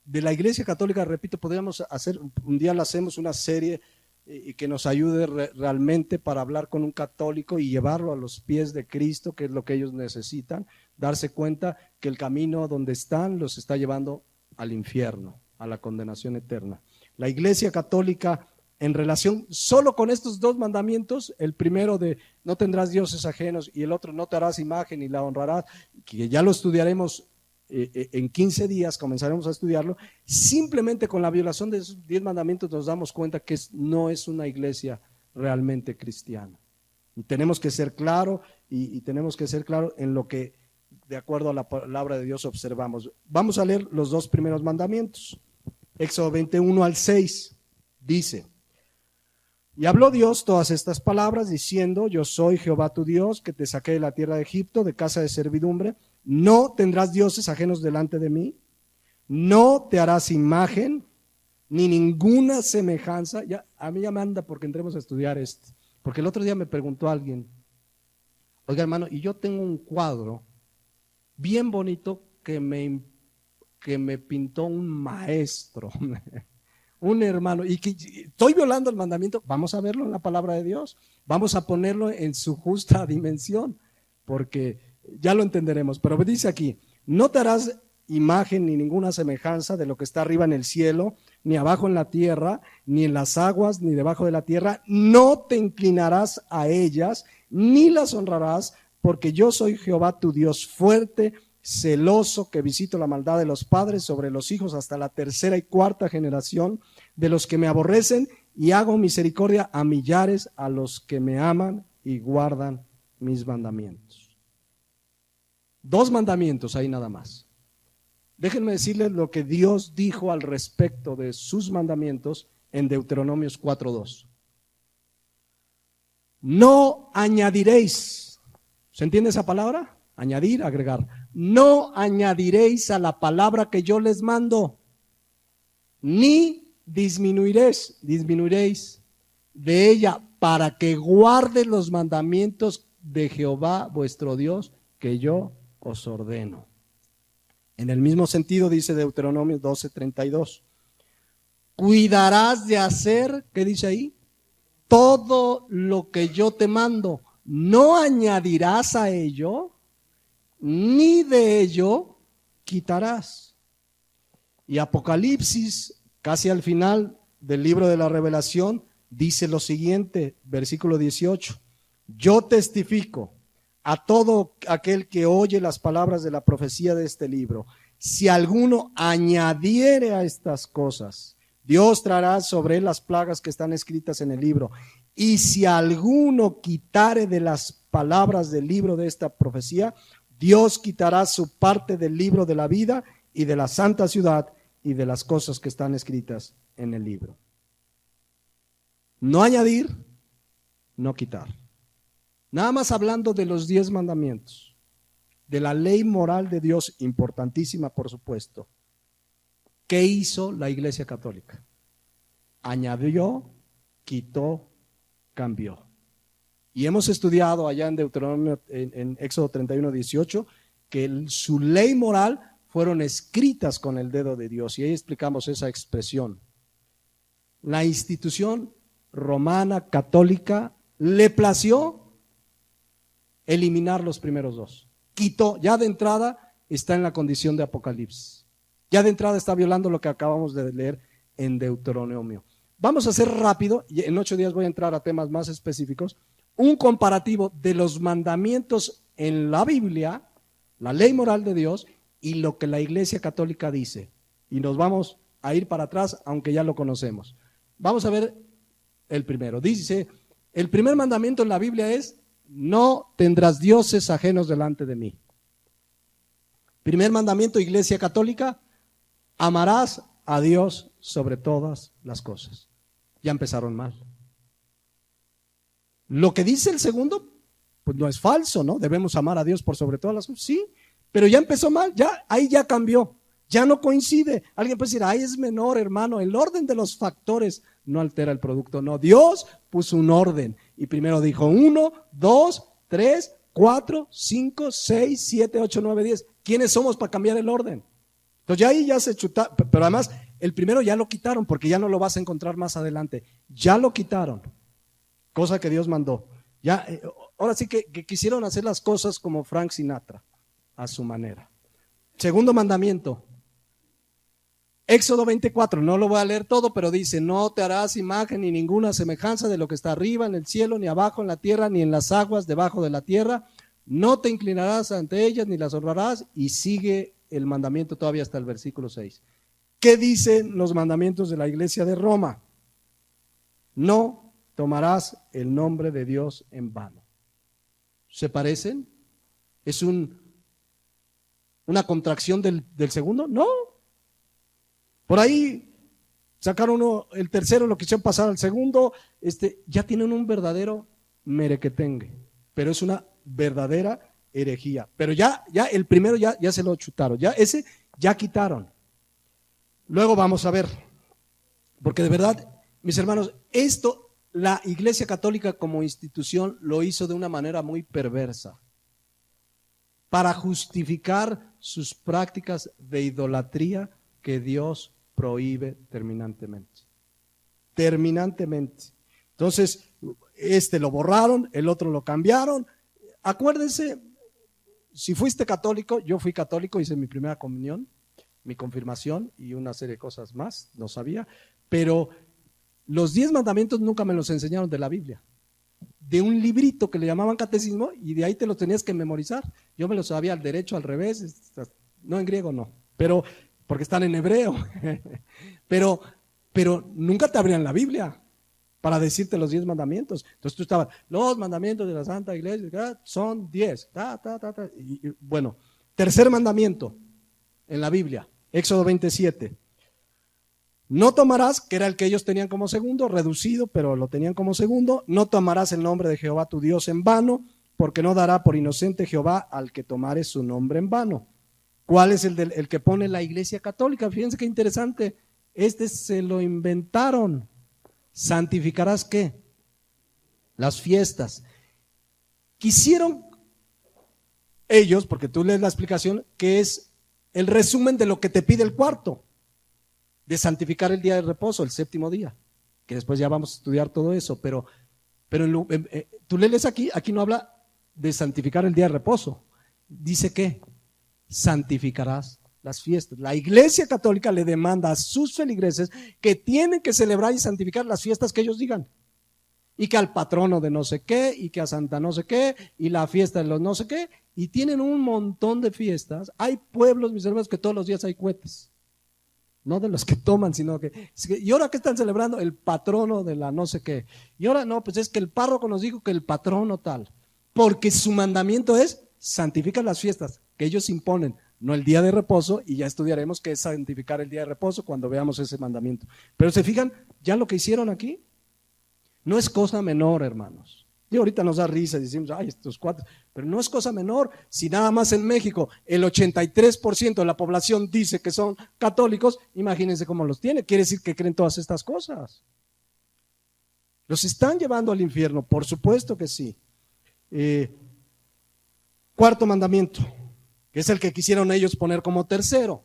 De la Iglesia Católica, repito, podríamos hacer, un día le hacemos una serie y que nos ayude realmente para hablar con un católico y llevarlo a los pies de Cristo, que es lo que ellos necesitan, darse cuenta que el camino donde están los está llevando al infierno, a la condenación eterna. La Iglesia Católica, en relación solo con estos dos mandamientos, el primero de no tendrás dioses ajenos y el otro no te harás imagen y la honrarás, que ya lo estudiaremos en 15 días, comenzaremos a estudiarlo. Simplemente con la violación de esos 10 mandamientos nos damos cuenta que no es una iglesia realmente cristiana. Y tenemos que ser claros y tenemos que ser claros en lo que de acuerdo a la palabra de Dios observamos. Vamos a leer los dos primeros mandamientos. Éxodo 21 al 6 dice: y habló Dios todas estas palabras diciendo: yo soy Jehová tu Dios, que te saqué de la tierra de Egipto, de casa de servidumbre. No tendrás dioses ajenos delante de mí, no te harás imagen, ni ninguna semejanza. Ya, a mí ya me anda porque entremos a estudiar esto. Porque el otro día me preguntó alguien: oiga hermano, y yo tengo un cuadro bien bonito que me pintó un maestro. Un hermano, y que estoy violando el mandamiento. Vamos a verlo en la palabra de Dios, vamos a ponerlo en su justa dimensión, porque ya lo entenderemos. Pero dice aquí: no te harás imagen ni ninguna semejanza de lo que está arriba en el cielo, ni abajo en la tierra, ni en las aguas, ni debajo de la tierra. No te inclinarás a ellas, ni las honrarás, porque yo soy Jehová tu Dios fuerte, celoso, que visito la maldad de los padres sobre los hijos hasta la tercera y cuarta generación de los que me aborrecen, y hago misericordia a millares a los que me aman y guardan mis mandamientos. Dos mandamientos ahí nada más. Déjenme decirles lo que Dios dijo al respecto de sus mandamientos en Deuteronomios 4:2. No añadiréis. ¿Se entiende esa palabra? Añadir, agregar. No añadiréis a la palabra que yo les mando, ni disminuiréis de ella, para que guardes los mandamientos de Jehová vuestro Dios, que yo os ordeno. En el mismo sentido dice Deuteronomio 12:32. Cuidarás de hacer, ¿qué dice ahí? Todo lo que yo te mando. No añadirás a ello, ni de ello quitarás. Y Apocalipsis, casi al final del libro de la Revelación, dice lo siguiente, versículo 18: yo testifico a todo aquel que oye las palabras de la profecía de este libro, si alguno añadiere a estas cosas, Dios traerá sobre él las plagas que están escritas en el libro. Y si alguno quitare de las palabras del libro de esta profecía, Dios quitará su parte del libro de la vida y de la santa ciudad y de las cosas que están escritas en el libro. No añadir, no quitar. Nada más hablando de los 10 mandamientos, de la ley moral de Dios, importantísima por supuesto. ¿Qué hizo la Iglesia Católica? Añadió, quitó, cambió. Y hemos estudiado allá en Deuteronomio, en Éxodo 31:18, que su ley moral fueron escritas con el dedo de Dios. Y ahí explicamos esa expresión. La institución romana católica le plació eliminar los primeros dos. Quitó, ya de entrada está en la condición de Apocalipsis. Ya de entrada está violando lo que acabamos de leer en Deuteronomio. Vamos a hacer rápido, y en 8 días voy a entrar a temas más específicos, un comparativo de los mandamientos en la Biblia, la ley moral de Dios, y lo que la Iglesia Católica dice. Y nos vamos a ir para atrás, aunque ya lo conocemos. Vamos a ver el primero. Dice, el primer mandamiento en la Biblia es: no tendrás dioses ajenos delante de mí. Primer mandamiento, Iglesia Católica, amarás a Dios sobre todas las cosas. Ya empezaron mal. Lo que dice el segundo, pues no es falso, ¿no? Debemos amar a Dios por sobre todas las cosas. Sí, pero ya empezó mal, ya, ahí ya cambió, ya no coincide. Alguien puede decir, ay, es menor, hermano, el orden de los factores no altera el producto. No, Dios puso un orden y primero dijo 1, 2, 3, 4, 5, 6, 7, 8, 9, 10. ¿Quiénes somos para cambiar el orden? Entonces ya ahí ya se chuta, pero además el primero ya lo quitaron porque ya no lo vas a encontrar más adelante. Ya lo quitaron, cosa que Dios mandó. Ya, ahora sí que quisieron hacer las cosas como Frank Sinatra, a su manera. Segundo mandamiento, Éxodo 24, no lo voy a leer todo, pero dice, no te harás imagen ni ninguna semejanza de lo que está arriba en el cielo, ni abajo en la tierra, ni en las aguas debajo de la tierra. No te inclinarás ante ellas, ni las honrarás. Y sigue el mandamiento todavía hasta el versículo 6. ¿Qué dicen los mandamientos de la iglesia de Roma? No tomarás el nombre de Dios en vano. ¿Se parecen? ¿Es una contracción del segundo? No. Por ahí sacaron el tercero, lo quisieron pasar al segundo. Ya tienen un verdadero merequetengue, pero es una verdadera herejía. Pero ya el primero ya se lo chutaron, ya ese ya quitaron. Luego vamos a ver, porque de verdad, mis hermanos, esto la Iglesia Católica como institución lo hizo de una manera muy perversa para justificar sus prácticas de idolatría que Dios prohíbe terminantemente. Terminantemente. Entonces, lo borraron, el otro lo cambiaron. Acuérdense, si fuiste católico, yo fui católico, hice mi primera comunión, mi confirmación y una serie de cosas más, no sabía, pero los 10 mandamientos nunca me los enseñaron de la Biblia, de un librito que le llamaban catecismo y de ahí te los tenías que memorizar. Yo me los sabía al derecho, al revés, no en griego no, pero porque están en hebreo, pero nunca te abrían la Biblia para decirte los 10 mandamientos. Entonces tú estabas, los mandamientos de la Santa Iglesia son 10. Y bueno, tercer mandamiento en la Biblia, Éxodo 27. No tomarás, que era el que ellos tenían como segundo, reducido, pero lo tenían como segundo. No tomarás el nombre de Jehová tu Dios en vano, porque no dará por inocente Jehová al que tomare su nombre en vano. ¿Cuál es el que pone la Iglesia Católica? Fíjense qué interesante. Se lo inventaron. ¿Santificarás qué? Las fiestas. Quisieron ellos, porque tú lees la explicación, que es el resumen de lo que te pide el cuarto, de santificar el día de reposo, el séptimo día, que después ya vamos a estudiar todo eso, pero tú lees aquí no habla de santificar el día de reposo, dice que santificarás las fiestas. La Iglesia Católica le demanda a sus feligreses que tienen que celebrar y santificar las fiestas que ellos digan, y que al patrono de no sé qué, y que a Santa no sé qué, y la fiesta de los no sé qué, y tienen un montón de fiestas. Hay pueblos, mis hermanos, que todos los días hay cohetes, no de los que toman, sino que, ¿y ahora qué están celebrando? El patrono de la no sé qué, y ahora no, pues es que el párroco nos dijo que el patrono tal, porque su mandamiento es santificar las fiestas que ellos imponen, no el día de reposo, y ya estudiaremos qué es santificar el día de reposo cuando veamos ese mandamiento. Pero se fijan, ya lo que hicieron aquí no es cosa menor, hermanos. Y ahorita nos da risa y decimos, ay, estos cuatro, pero no es cosa menor. Si nada más en México el 83% de la población dice que son católicos, imagínense cómo los tiene. Quiere decir que creen todas estas cosas. ¿Los están llevando al infierno? Por supuesto que sí. Cuarto mandamiento, que es el que quisieron ellos poner como tercero.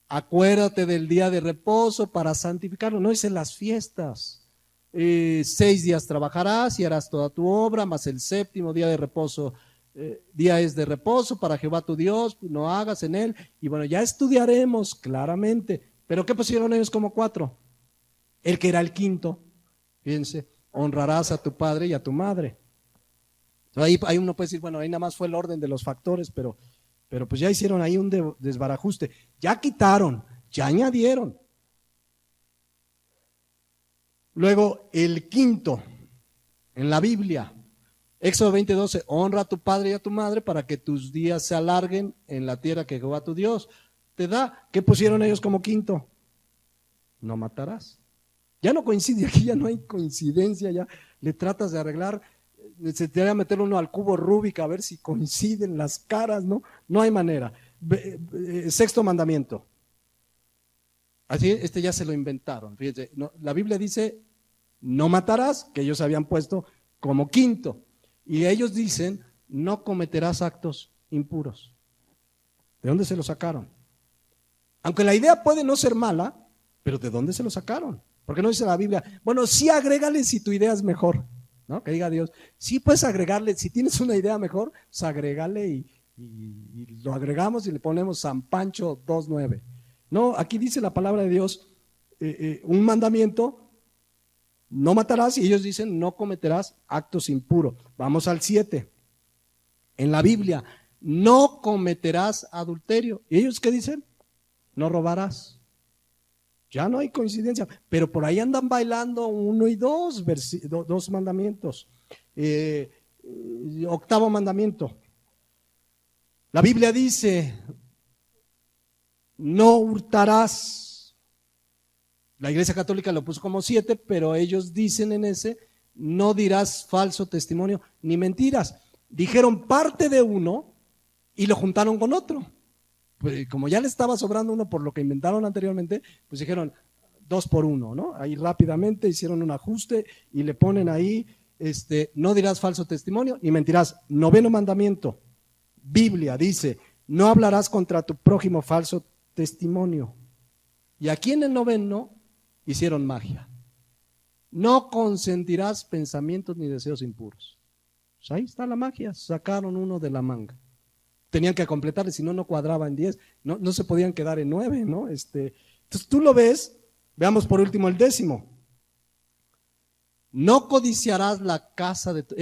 Acuérdate del día de reposo para santificarlo. No dice las fiestas. 6 días trabajarás y harás toda tu obra, mas el séptimo día de reposo, día es de reposo para Jehová tu Dios, no hagas en él. Y bueno, ya estudiaremos claramente. Pero ¿qué pusieron ellos como 4? El que era el quinto, fíjense, honrarás a tu padre y a tu madre. Ahí uno puede decir, bueno, ahí nada más fue el orden de los factores, pero pues ya hicieron ahí un desbarajuste. Ya quitaron, ya añadieron. Luego, el quinto en la Biblia, Éxodo 20:12, honra a tu padre y a tu madre para que tus días se alarguen en la tierra que Jehová tu Dios te da. ¿Qué pusieron ellos como quinto? No matarás. Ya no coincide, aquí ya no hay coincidencia, ya le tratas de arreglar, se te va a meter uno al cubo Rubik a ver si coinciden las caras, ¿no? No hay manera. Sexto mandamiento. Así, ya se lo inventaron. Fíjense, no, la Biblia dice, no matarás, que ellos habían puesto como quinto. Y ellos dicen, no cometerás actos impuros. ¿De dónde se lo sacaron? Aunque la idea puede no ser mala, pero ¿de dónde se lo sacaron? Porque no dice la Biblia, bueno, sí agrégale si tu idea es mejor, ¿no? Que diga Dios, sí puedes agregarle, si tienes una idea mejor, pues agrégale y lo agregamos y le ponemos San Pancho 2:9. No, aquí dice la palabra de Dios, un mandamiento, no matarás, y ellos dicen, no cometerás actos impuros. Vamos al 7. En la Biblia, no cometerás adulterio. ¿Y ellos qué dicen? No robarás. Ya no hay coincidencia, pero por ahí andan bailando 1 y 2, dos mandamientos. Octavo mandamiento. La Biblia dice, no hurtarás. La Iglesia Católica lo puso como 7, pero ellos dicen en ese, no dirás falso testimonio ni mentiras. Dijeron parte de uno y lo juntaron con otro. Pues como ya le estaba sobrando uno por lo que inventaron anteriormente, pues dijeron 2 por 1, ¿no? Ahí rápidamente hicieron un ajuste y le ponen ahí, no dirás falso testimonio ni mentirás. Noveno mandamiento, Biblia dice, no hablarás contra tu prójimo falso testimonio. Y aquí en el noveno hicieron magia. No consentirás pensamientos ni deseos impuros. Pues ahí está la magia, sacaron uno de la manga. Tenían que completarle, si no, no cuadraba en 10, no se podían quedar en 9, ¿no? Entonces tú lo ves, veamos por último el 10. No codiciarás la casa de tu...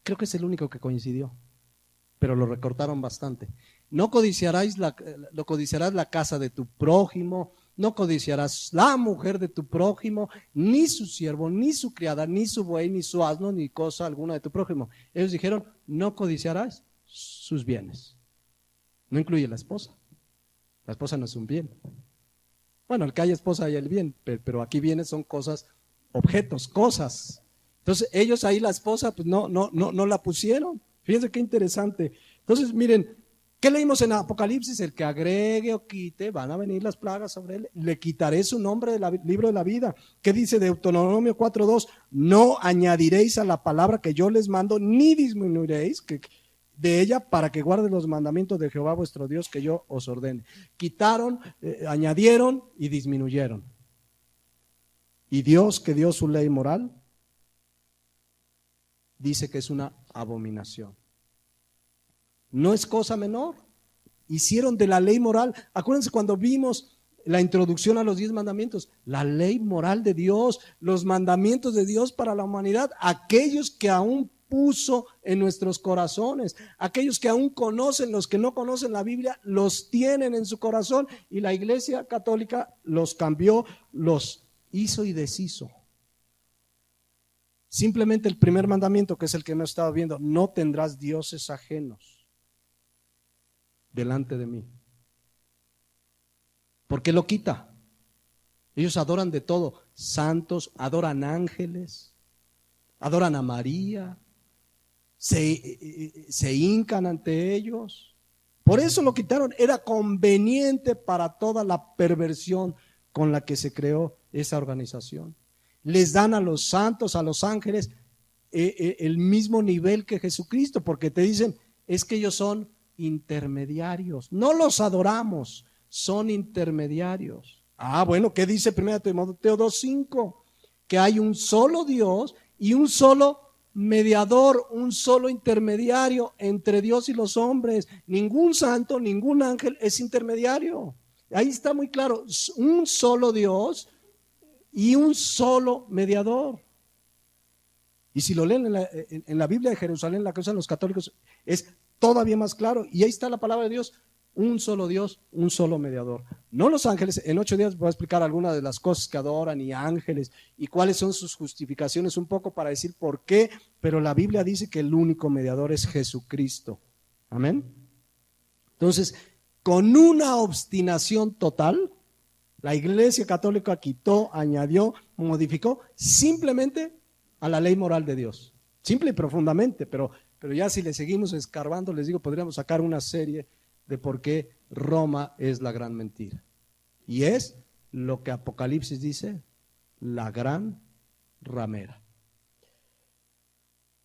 creo que es el único que coincidió, pero lo recortaron bastante. No codiciarás la casa de tu prójimo, no codiciarás la mujer de tu prójimo, ni su siervo, ni su criada, ni su buey, ni su asno, ni cosa alguna de tu prójimo. Ellos dijeron, no codiciarás sus bienes. No incluye la esposa. La esposa no es un bien. Bueno, el que haya esposa hay el bien, pero aquí bienes son cosas, objetos, cosas. Entonces ellos ahí la esposa pues no la pusieron. Fíjense qué interesante. Entonces miren, ¿qué leímos en Apocalipsis? El que agregue o quite, van a venir las plagas sobre él. Le quitaré su nombre del libro de la vida. ¿Qué dice Deuteronomio 4:2? No añadiréis a la palabra que yo les mando, ni disminuiréis de ella para que guarden los mandamientos de Jehová vuestro Dios que yo os ordene. Quitaron, añadieron y disminuyeron. Y Dios, que dio su ley moral, dice que es una abominación. No es cosa menor. Hicieron de la ley moral, acuérdense cuando vimos la introducción a los 10 mandamientos, la ley moral de Dios, los mandamientos de Dios para la humanidad, aquellos que aún puso en nuestros corazones, aquellos que aún conocen, los que no conocen la Biblia, los tienen en su corazón, y la Iglesia Católica los cambió, los hizo y deshizo. Simplemente el primer mandamiento, que es el que hemos estado viendo, no tendrás dioses ajenos delante de mí. ¿Por qué lo quita? Ellos adoran de todo, santos, adoran ángeles, adoran a María, se hincan ante ellos. Por eso lo quitaron, era conveniente para toda la perversión con la que se creó esa organización. Les dan a los santos, a los ángeles, el mismo nivel que Jesucristo, porque te dicen, es que ellos son intermediarios, no los adoramos, son intermediarios. Bueno, ¿qué dice 1 Timoteo 2:5? Que hay un solo Dios y un solo mediador, un solo intermediario entre Dios y los hombres. Ningún santo, ningún ángel es intermediario. Ahí está muy claro, un solo Dios y un solo mediador. Y si lo leen en la Biblia de Jerusalén, la que usan los católicos, es todavía más claro. Y ahí está la palabra de Dios. Un solo Dios, un solo mediador. No los ángeles. En 8 días voy a explicar algunas de las cosas que adoran y ángeles y cuáles son sus justificaciones, un poco para decir por qué, pero la Biblia dice que el único mediador es Jesucristo. Amén. Entonces, con una obstinación total, la Iglesia Católica quitó, añadió, modificó simplemente a la ley moral de Dios. Simple y profundamente, pero ya si le seguimos escarbando, les digo, podríamos sacar una serie de por qué Roma es la gran mentira. Y es lo que Apocalipsis dice, la gran ramera.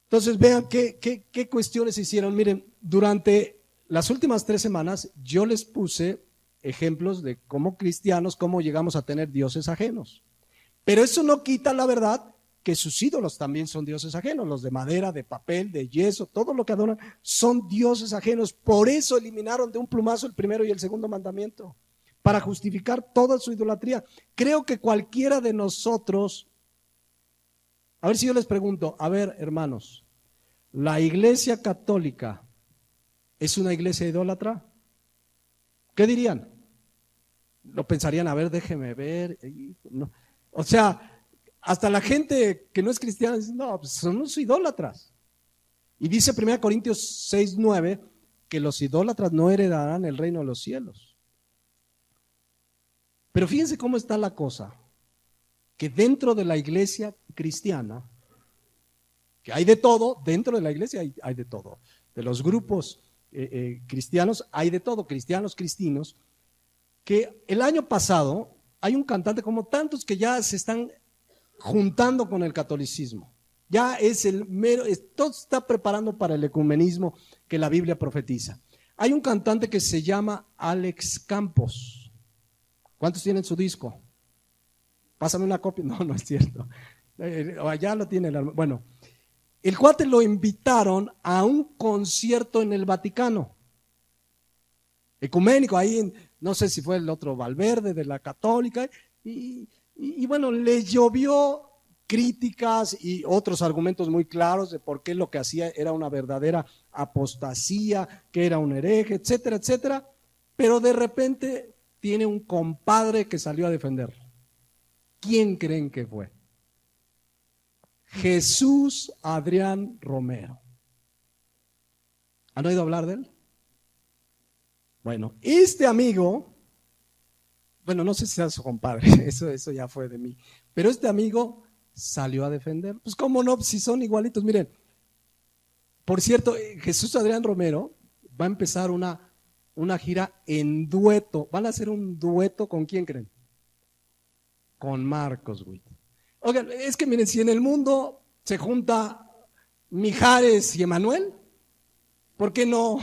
Entonces vean qué cuestiones hicieron. Miren, durante las últimas 3 semanas yo les puse ejemplos de cómo cristianos, cómo llegamos a tener dioses ajenos. Pero eso no quita la verdad que sus ídolos también son dioses ajenos, los de madera, de papel, de yeso, todo lo que adoran son dioses ajenos. Por eso eliminaron de un plumazo el primero y el segundo mandamiento, para justificar toda su idolatría. Creo que cualquiera de nosotros, a ver si yo les pregunto, a ver hermanos, ¿la Iglesia Católica es una iglesia idólatra? ¿Qué dirían? Lo pensarían, a ver, déjeme ver. No. O sea, hasta la gente que no es cristiana dice, no, pues son los idólatras. Y dice 1 Corintios 6:9 que los idólatras no heredarán el reino de los cielos. Pero fíjense cómo está la cosa, que dentro de la iglesia cristiana, que hay de todo, dentro de la iglesia hay de todo, de los grupos cristianos hay de todo, cristianos, cristinos, que el año pasado hay un cantante como tantos que ya se están juntando con el catolicismo. Ya es todo se está preparando para el ecumenismo que la Biblia profetiza. Hay un cantante que se llama Alex Campos. ¿Cuántos tienen su disco? Pásame una copia. No, no es cierto. Allá lo tiene. Bueno, el cuate lo invitaron a un concierto en el Vaticano. Ecuménico, ahí no sé si fue el otro Valverde de la Católica. Y bueno, le llovió críticas y otros argumentos muy claros de por qué lo que hacía era una verdadera apostasía, que era un hereje, etcétera, etcétera. Pero de repente tiene un compadre que salió a defenderlo. ¿Quién creen que fue? Jesús Adrián Romero. ¿Han oído hablar de él? Bueno, este amigo, bueno, no sé si sea su compadre, eso ya fue de mí, pero este amigo salió a defender. Pues cómo no, si son igualitos. Miren, por cierto, Jesús Adrián Romero va a empezar una gira en dueto. ¿Van a hacer un dueto con quién creen? Con Marcos Witt. Oigan, es que miren, si en el mundo se junta Mijares y Emanuel, ¿por qué no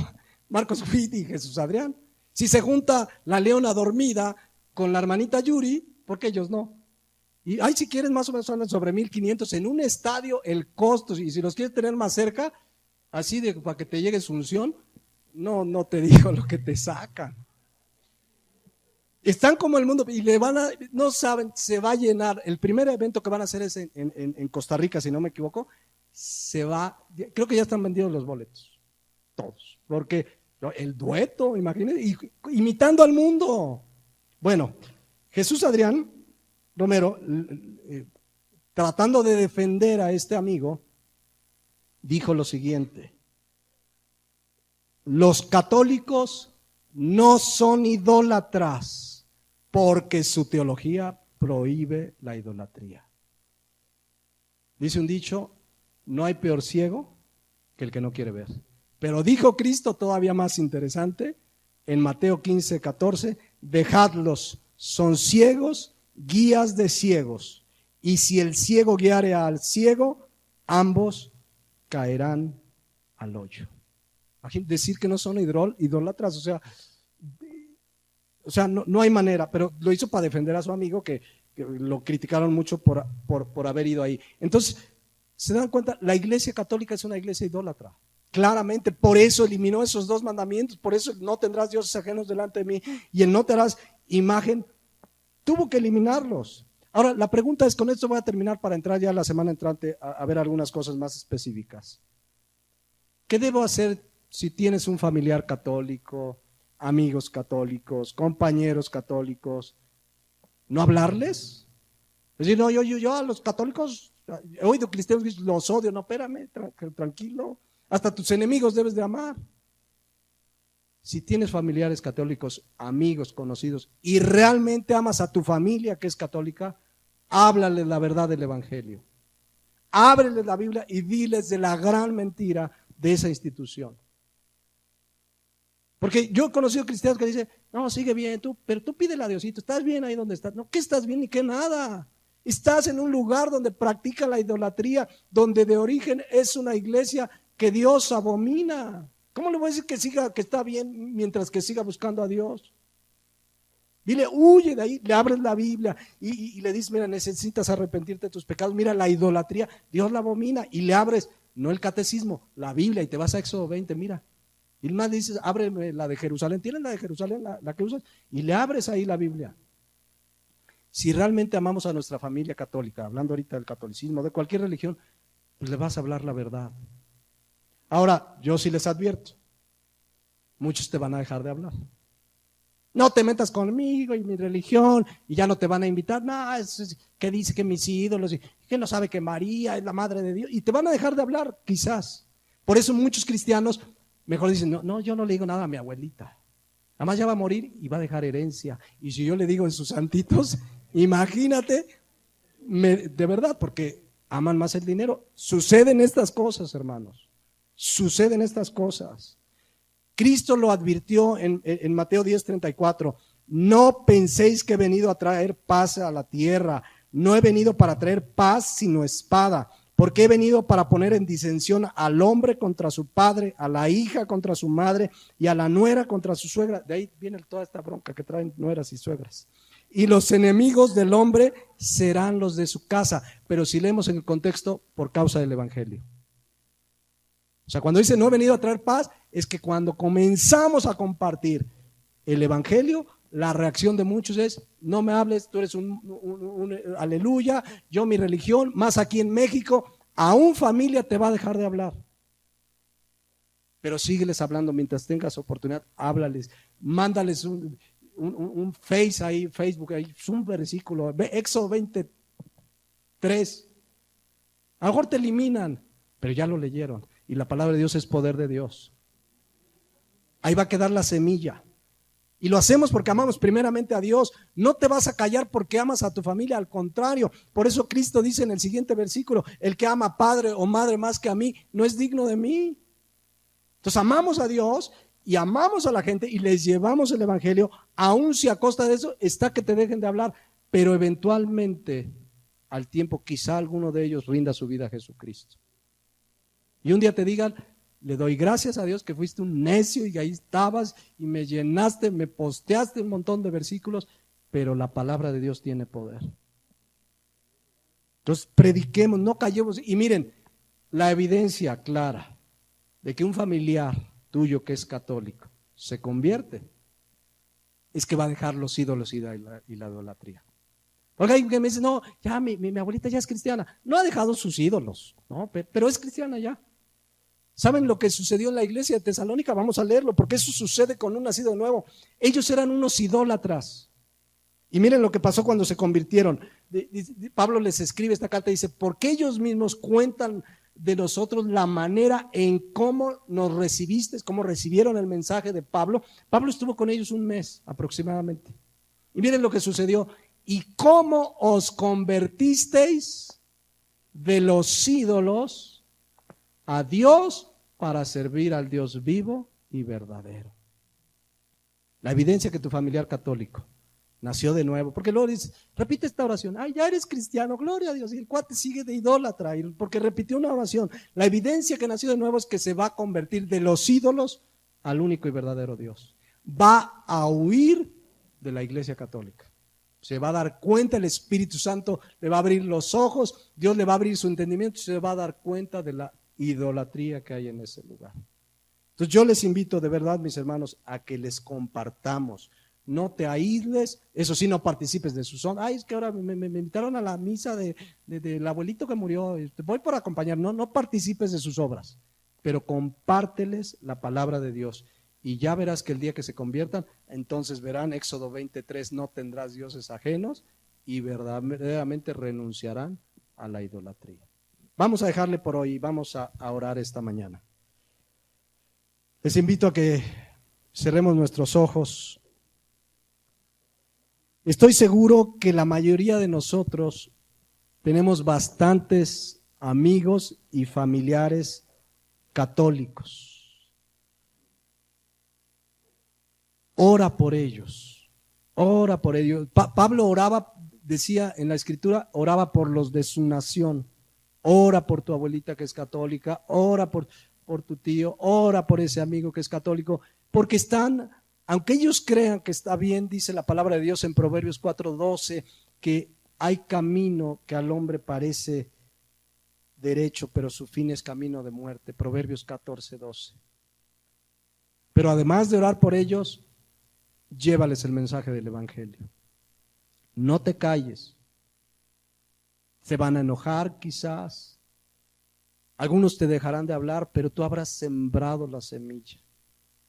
Marcos Witt y Jesús Adrián? Si se junta la Leona Dormida con la hermanita Yuri, ¿por qué ellos no? Y ay, si quieres más o menos hablan sobre 1,500 en un estadio, el costo, y si los quieres tener más cerca, así de para que te llegue su unción, no te digo lo que te sacan. Están como el mundo y no saben, se va a llenar. El primer evento que van a hacer es en Costa Rica, si no me equivoco. Creo que ya están vendidos los boletos, todos, porque el dueto, imagínense, imitando al mundo. Bueno, Jesús Adrián Romero, tratando de defender a este amigo, dijo lo siguiente: los católicos no son idólatras porque su teología prohíbe la idolatría. Dice un dicho, no hay peor ciego que el que no quiere ver. Pero dijo Cristo todavía más interesante en Mateo 15:14, dejadlos, son ciegos, guías de ciegos, y si el ciego guiare al ciego, ambos caerán al hoyo. Decir que no son idólatras, o sea, no hay manera, pero lo hizo para defender a su amigo que lo criticaron mucho por haber ido ahí. Entonces, ¿se dan cuenta? La Iglesia Católica es una iglesia idólatra. Claramente, por eso eliminó esos 2 mandamientos, por eso no tendrás dioses ajenos delante de mí y el no te harás imagen, tuvo que eliminarlos. Ahora, la pregunta es, con esto voy a terminar para entrar ya la semana entrante a ver algunas cosas más específicas. ¿Qué debo hacer si tienes un familiar católico, amigos católicos, compañeros católicos, ¿no hablarles? Es decir, no, yo a los católicos, he oído cristianos que los odio, no, espérame, tranquilo, hasta tus enemigos debes de amar. Si tienes familiares católicos, amigos, conocidos, y realmente amas a tu familia que es católica, háblales la verdad del Evangelio. Ábreles la Biblia y diles de la gran mentira de esa institución. Porque yo he conocido cristianos que dicen, no, sigue bien, pero tú pídele a Diosito, estás bien ahí donde estás. No, ¿qué estás bien ni qué nada? Estás en un lugar donde practica la idolatría, donde de origen es una iglesia que Dios abomina. ¿Cómo le voy a decir que está bien mientras que siga buscando a Dios? Dile, huye de ahí, le abres la Biblia y le dices, mira, necesitas arrepentirte de tus pecados, mira la idolatría, Dios la abomina, y le abres, no el catecismo, la Biblia, y te vas a Éxodo 20, mira. Y más le dices, ábreme la de Jerusalén, ¿tienes la de Jerusalén, la que usas? Y le abres ahí la Biblia. Si realmente amamos a nuestra familia católica, hablando ahorita del catolicismo, de cualquier religión, pues le vas a hablar la verdad. Ahora, yo sí les advierto, muchos te van a dejar de hablar. No te metas conmigo y mi religión, y ya no te van a invitar. No, es que dice que mis ídolos, y que no sabe que María es la madre de Dios, y te van a dejar de hablar, quizás. Por eso muchos cristianos mejor dicen, no, yo no le digo nada a mi abuelita. Además ya va a morir y va a dejar herencia. Y si yo le digo en sus santitos, imagínate, de verdad, porque aman más el dinero. Suceden estas cosas, hermanos. Suceden estas cosas. Cristo lo advirtió en Mateo 10:34. No penséis que he venido a traer paz a la tierra. No he venido para traer paz, sino espada. Porque he venido para poner en disensión al hombre contra su padre, a la hija contra su madre y a la nuera contra su suegra. De ahí viene toda esta bronca que traen nueras y suegras. Y los enemigos del hombre serán los de su casa. Pero si leemos en el contexto, por causa del Evangelio. O sea, cuando dice no he venido a traer paz, es que cuando comenzamos a compartir el Evangelio, la reacción de muchos es, no me hables, tú eres un aleluya, yo mi religión, más aquí en México, aún familia te va a dejar de hablar. Pero sígueles hablando mientras tengas oportunidad, háblales, mándales un face ahí, Facebook, ahí, un versículo, Éxodo 23. A lo mejor te eliminan, pero ya lo leyeron, y la palabra de Dios es poder de Dios. Ahí va a quedar la semilla. Y lo hacemos porque amamos primeramente a Dios. No te vas a callar porque amas a tu familia, al contrario. Por eso Cristo dice en el siguiente versículo, el que ama padre o madre más que a mí, no es digno de mí. Entonces amamos a Dios y amamos a la gente y les llevamos el Evangelio, aun si a costa de eso está que te dejen de hablar, pero eventualmente, al tiempo, quizá alguno de ellos rinda su vida a Jesucristo. Y un día te digan, le doy gracias a Dios que fuiste un necio y ahí estabas y me llenaste, me posteaste un montón de versículos, pero la palabra de Dios tiene poder. Entonces prediquemos, no callemos. Y miren, la evidencia clara de que un familiar tuyo que es católico se convierte es que va a dejar los ídolos y la idolatría. Porque hay que me dice, no, ya mi abuelita ya es cristiana. No ha dejado sus ídolos, ¿no? Pero es cristiana ya. ¿Saben lo que sucedió en la iglesia de Tesalónica? Vamos a leerlo, porque eso sucede con un nacido nuevo. Ellos eran unos idólatras. Y miren lo que pasó cuando se convirtieron. Pablo les escribe esta carta y dice, porque ellos mismos cuentan de nosotros la manera en cómo nos recibiste, cómo recibieron el mensaje de Pablo. Pablo estuvo con ellos un mes aproximadamente. Y miren lo que sucedió. Y cómo os convertisteis de los ídolos a Dios para servir al Dios vivo y verdadero. La evidencia que tu familiar católico nació de nuevo, porque luego dice, repite esta oración, ay, ya eres cristiano, gloria a Dios, y el cuate sigue de idólatra, porque repitió una oración. La evidencia que nació de nuevo es que se va a convertir de los ídolos al único y verdadero Dios. Va a huir de la iglesia católica. Se va a dar cuenta, el Espíritu Santo le va a abrir los ojos, Dios le va a abrir su entendimiento y se va a dar cuenta de la idolatría que hay en ese lugar. Entonces yo les invito de verdad, mis hermanos, a que les compartamos. No te aísles, eso sí, no participes de sus ondas. Ay, es que ahora me invitaron a la misa del abuelito que murió, voy por acompañar. No participes de sus obras, pero compárteles la palabra de Dios. Y ya verás que el día que se conviertan, entonces verán Éxodo 23, no tendrás dioses ajenos, y verdaderamente renunciarán a la idolatría. Vamos a dejarle por hoy, vamos a orar esta mañana. Les invito a que cerremos nuestros ojos. Estoy seguro que la mayoría de nosotros tenemos bastantes amigos y familiares católicos. Ora por ellos, ora por ellos. Pablo oraba, decía en la escritura, oraba por los de su nación. Ora por tu abuelita que es católica, ora por tu tío, ora por ese amigo que es católico, porque están, aunque ellos crean que está bien, dice la palabra de Dios en Proverbios 4:12, que hay camino que al hombre parece derecho, pero su fin es camino de muerte. Proverbios 14:12. Pero además de orar por ellos, llévales el mensaje del evangelio. No te calles. Se van a enojar quizás. Algunos te dejarán de hablar, pero tú habrás sembrado la semilla.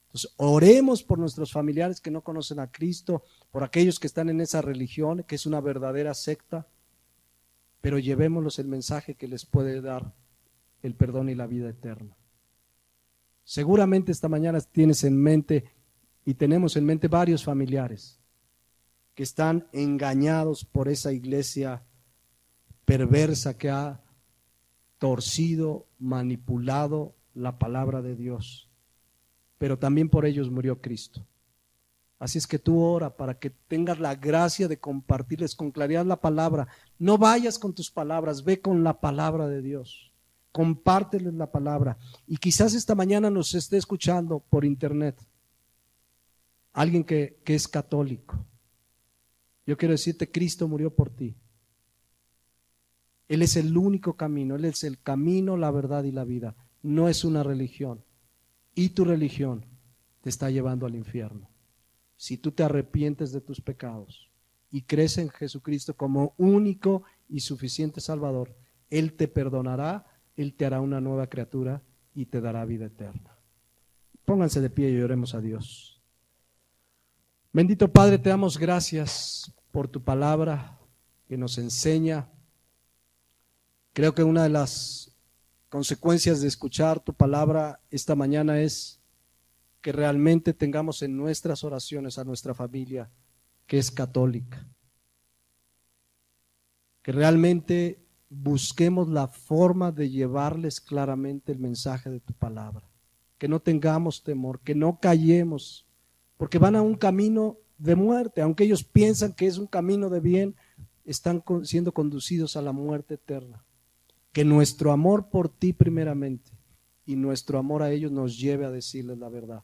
Entonces, oremos por nuestros familiares que no conocen a Cristo, por aquellos que están en esa religión, que es una verdadera secta, pero llevémoslos el mensaje que les puede dar el perdón y la vida eterna. Seguramente esta mañana tienes en mente y tenemos en mente varios familiares que están engañados por esa iglesia perversa que ha torcido, manipulado la palabra de Dios. Pero también por ellos murió Cristo. Así es que tú ora para que tengas la gracia de compartirles con claridad la palabra. No vayas con tus palabras, ve con la palabra de Dios. Compárteles la palabra. Y quizás esta mañana nos esté escuchando por internet alguien que es católico. Yo quiero decirte, Cristo murió por ti. Él es el único camino, Él es el camino, la verdad y la vida. No es una religión. Y tu religión te está llevando al infierno. Si tú te arrepientes de tus pecados y crees en Jesucristo como único y suficiente Salvador, Él te perdonará, Él te hará una nueva criatura y te dará vida eterna. Pónganse de pie y oremos a Dios. Bendito Padre, te damos gracias por tu palabra que nos enseña. Creo que una de las consecuencias de escuchar tu palabra esta mañana es que realmente tengamos en nuestras oraciones a nuestra familia que es católica. Que realmente busquemos la forma de llevarles claramente el mensaje de tu palabra. Que no tengamos temor, que no callemos, porque van a un camino de muerte. Aunque ellos piensan que es un camino de bien, están siendo conducidos a la muerte eterna. Que nuestro amor por ti primeramente y nuestro amor a ellos nos lleve a decirles la verdad.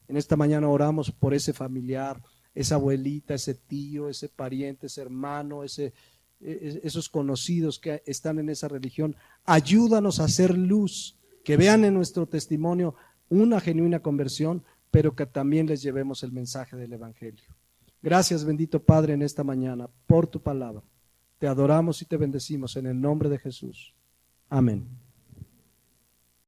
En esta mañana oramos por ese familiar, esa abuelita, ese tío, ese pariente, ese hermano, esos conocidos que están en esa religión. Ayúdanos a hacer luz, que vean en nuestro testimonio una genuina conversión, pero que también les llevemos el mensaje del evangelio. Gracias, bendito Padre, en esta mañana por tu palabra. Te adoramos y te bendecimos en el nombre de Jesús. Amén.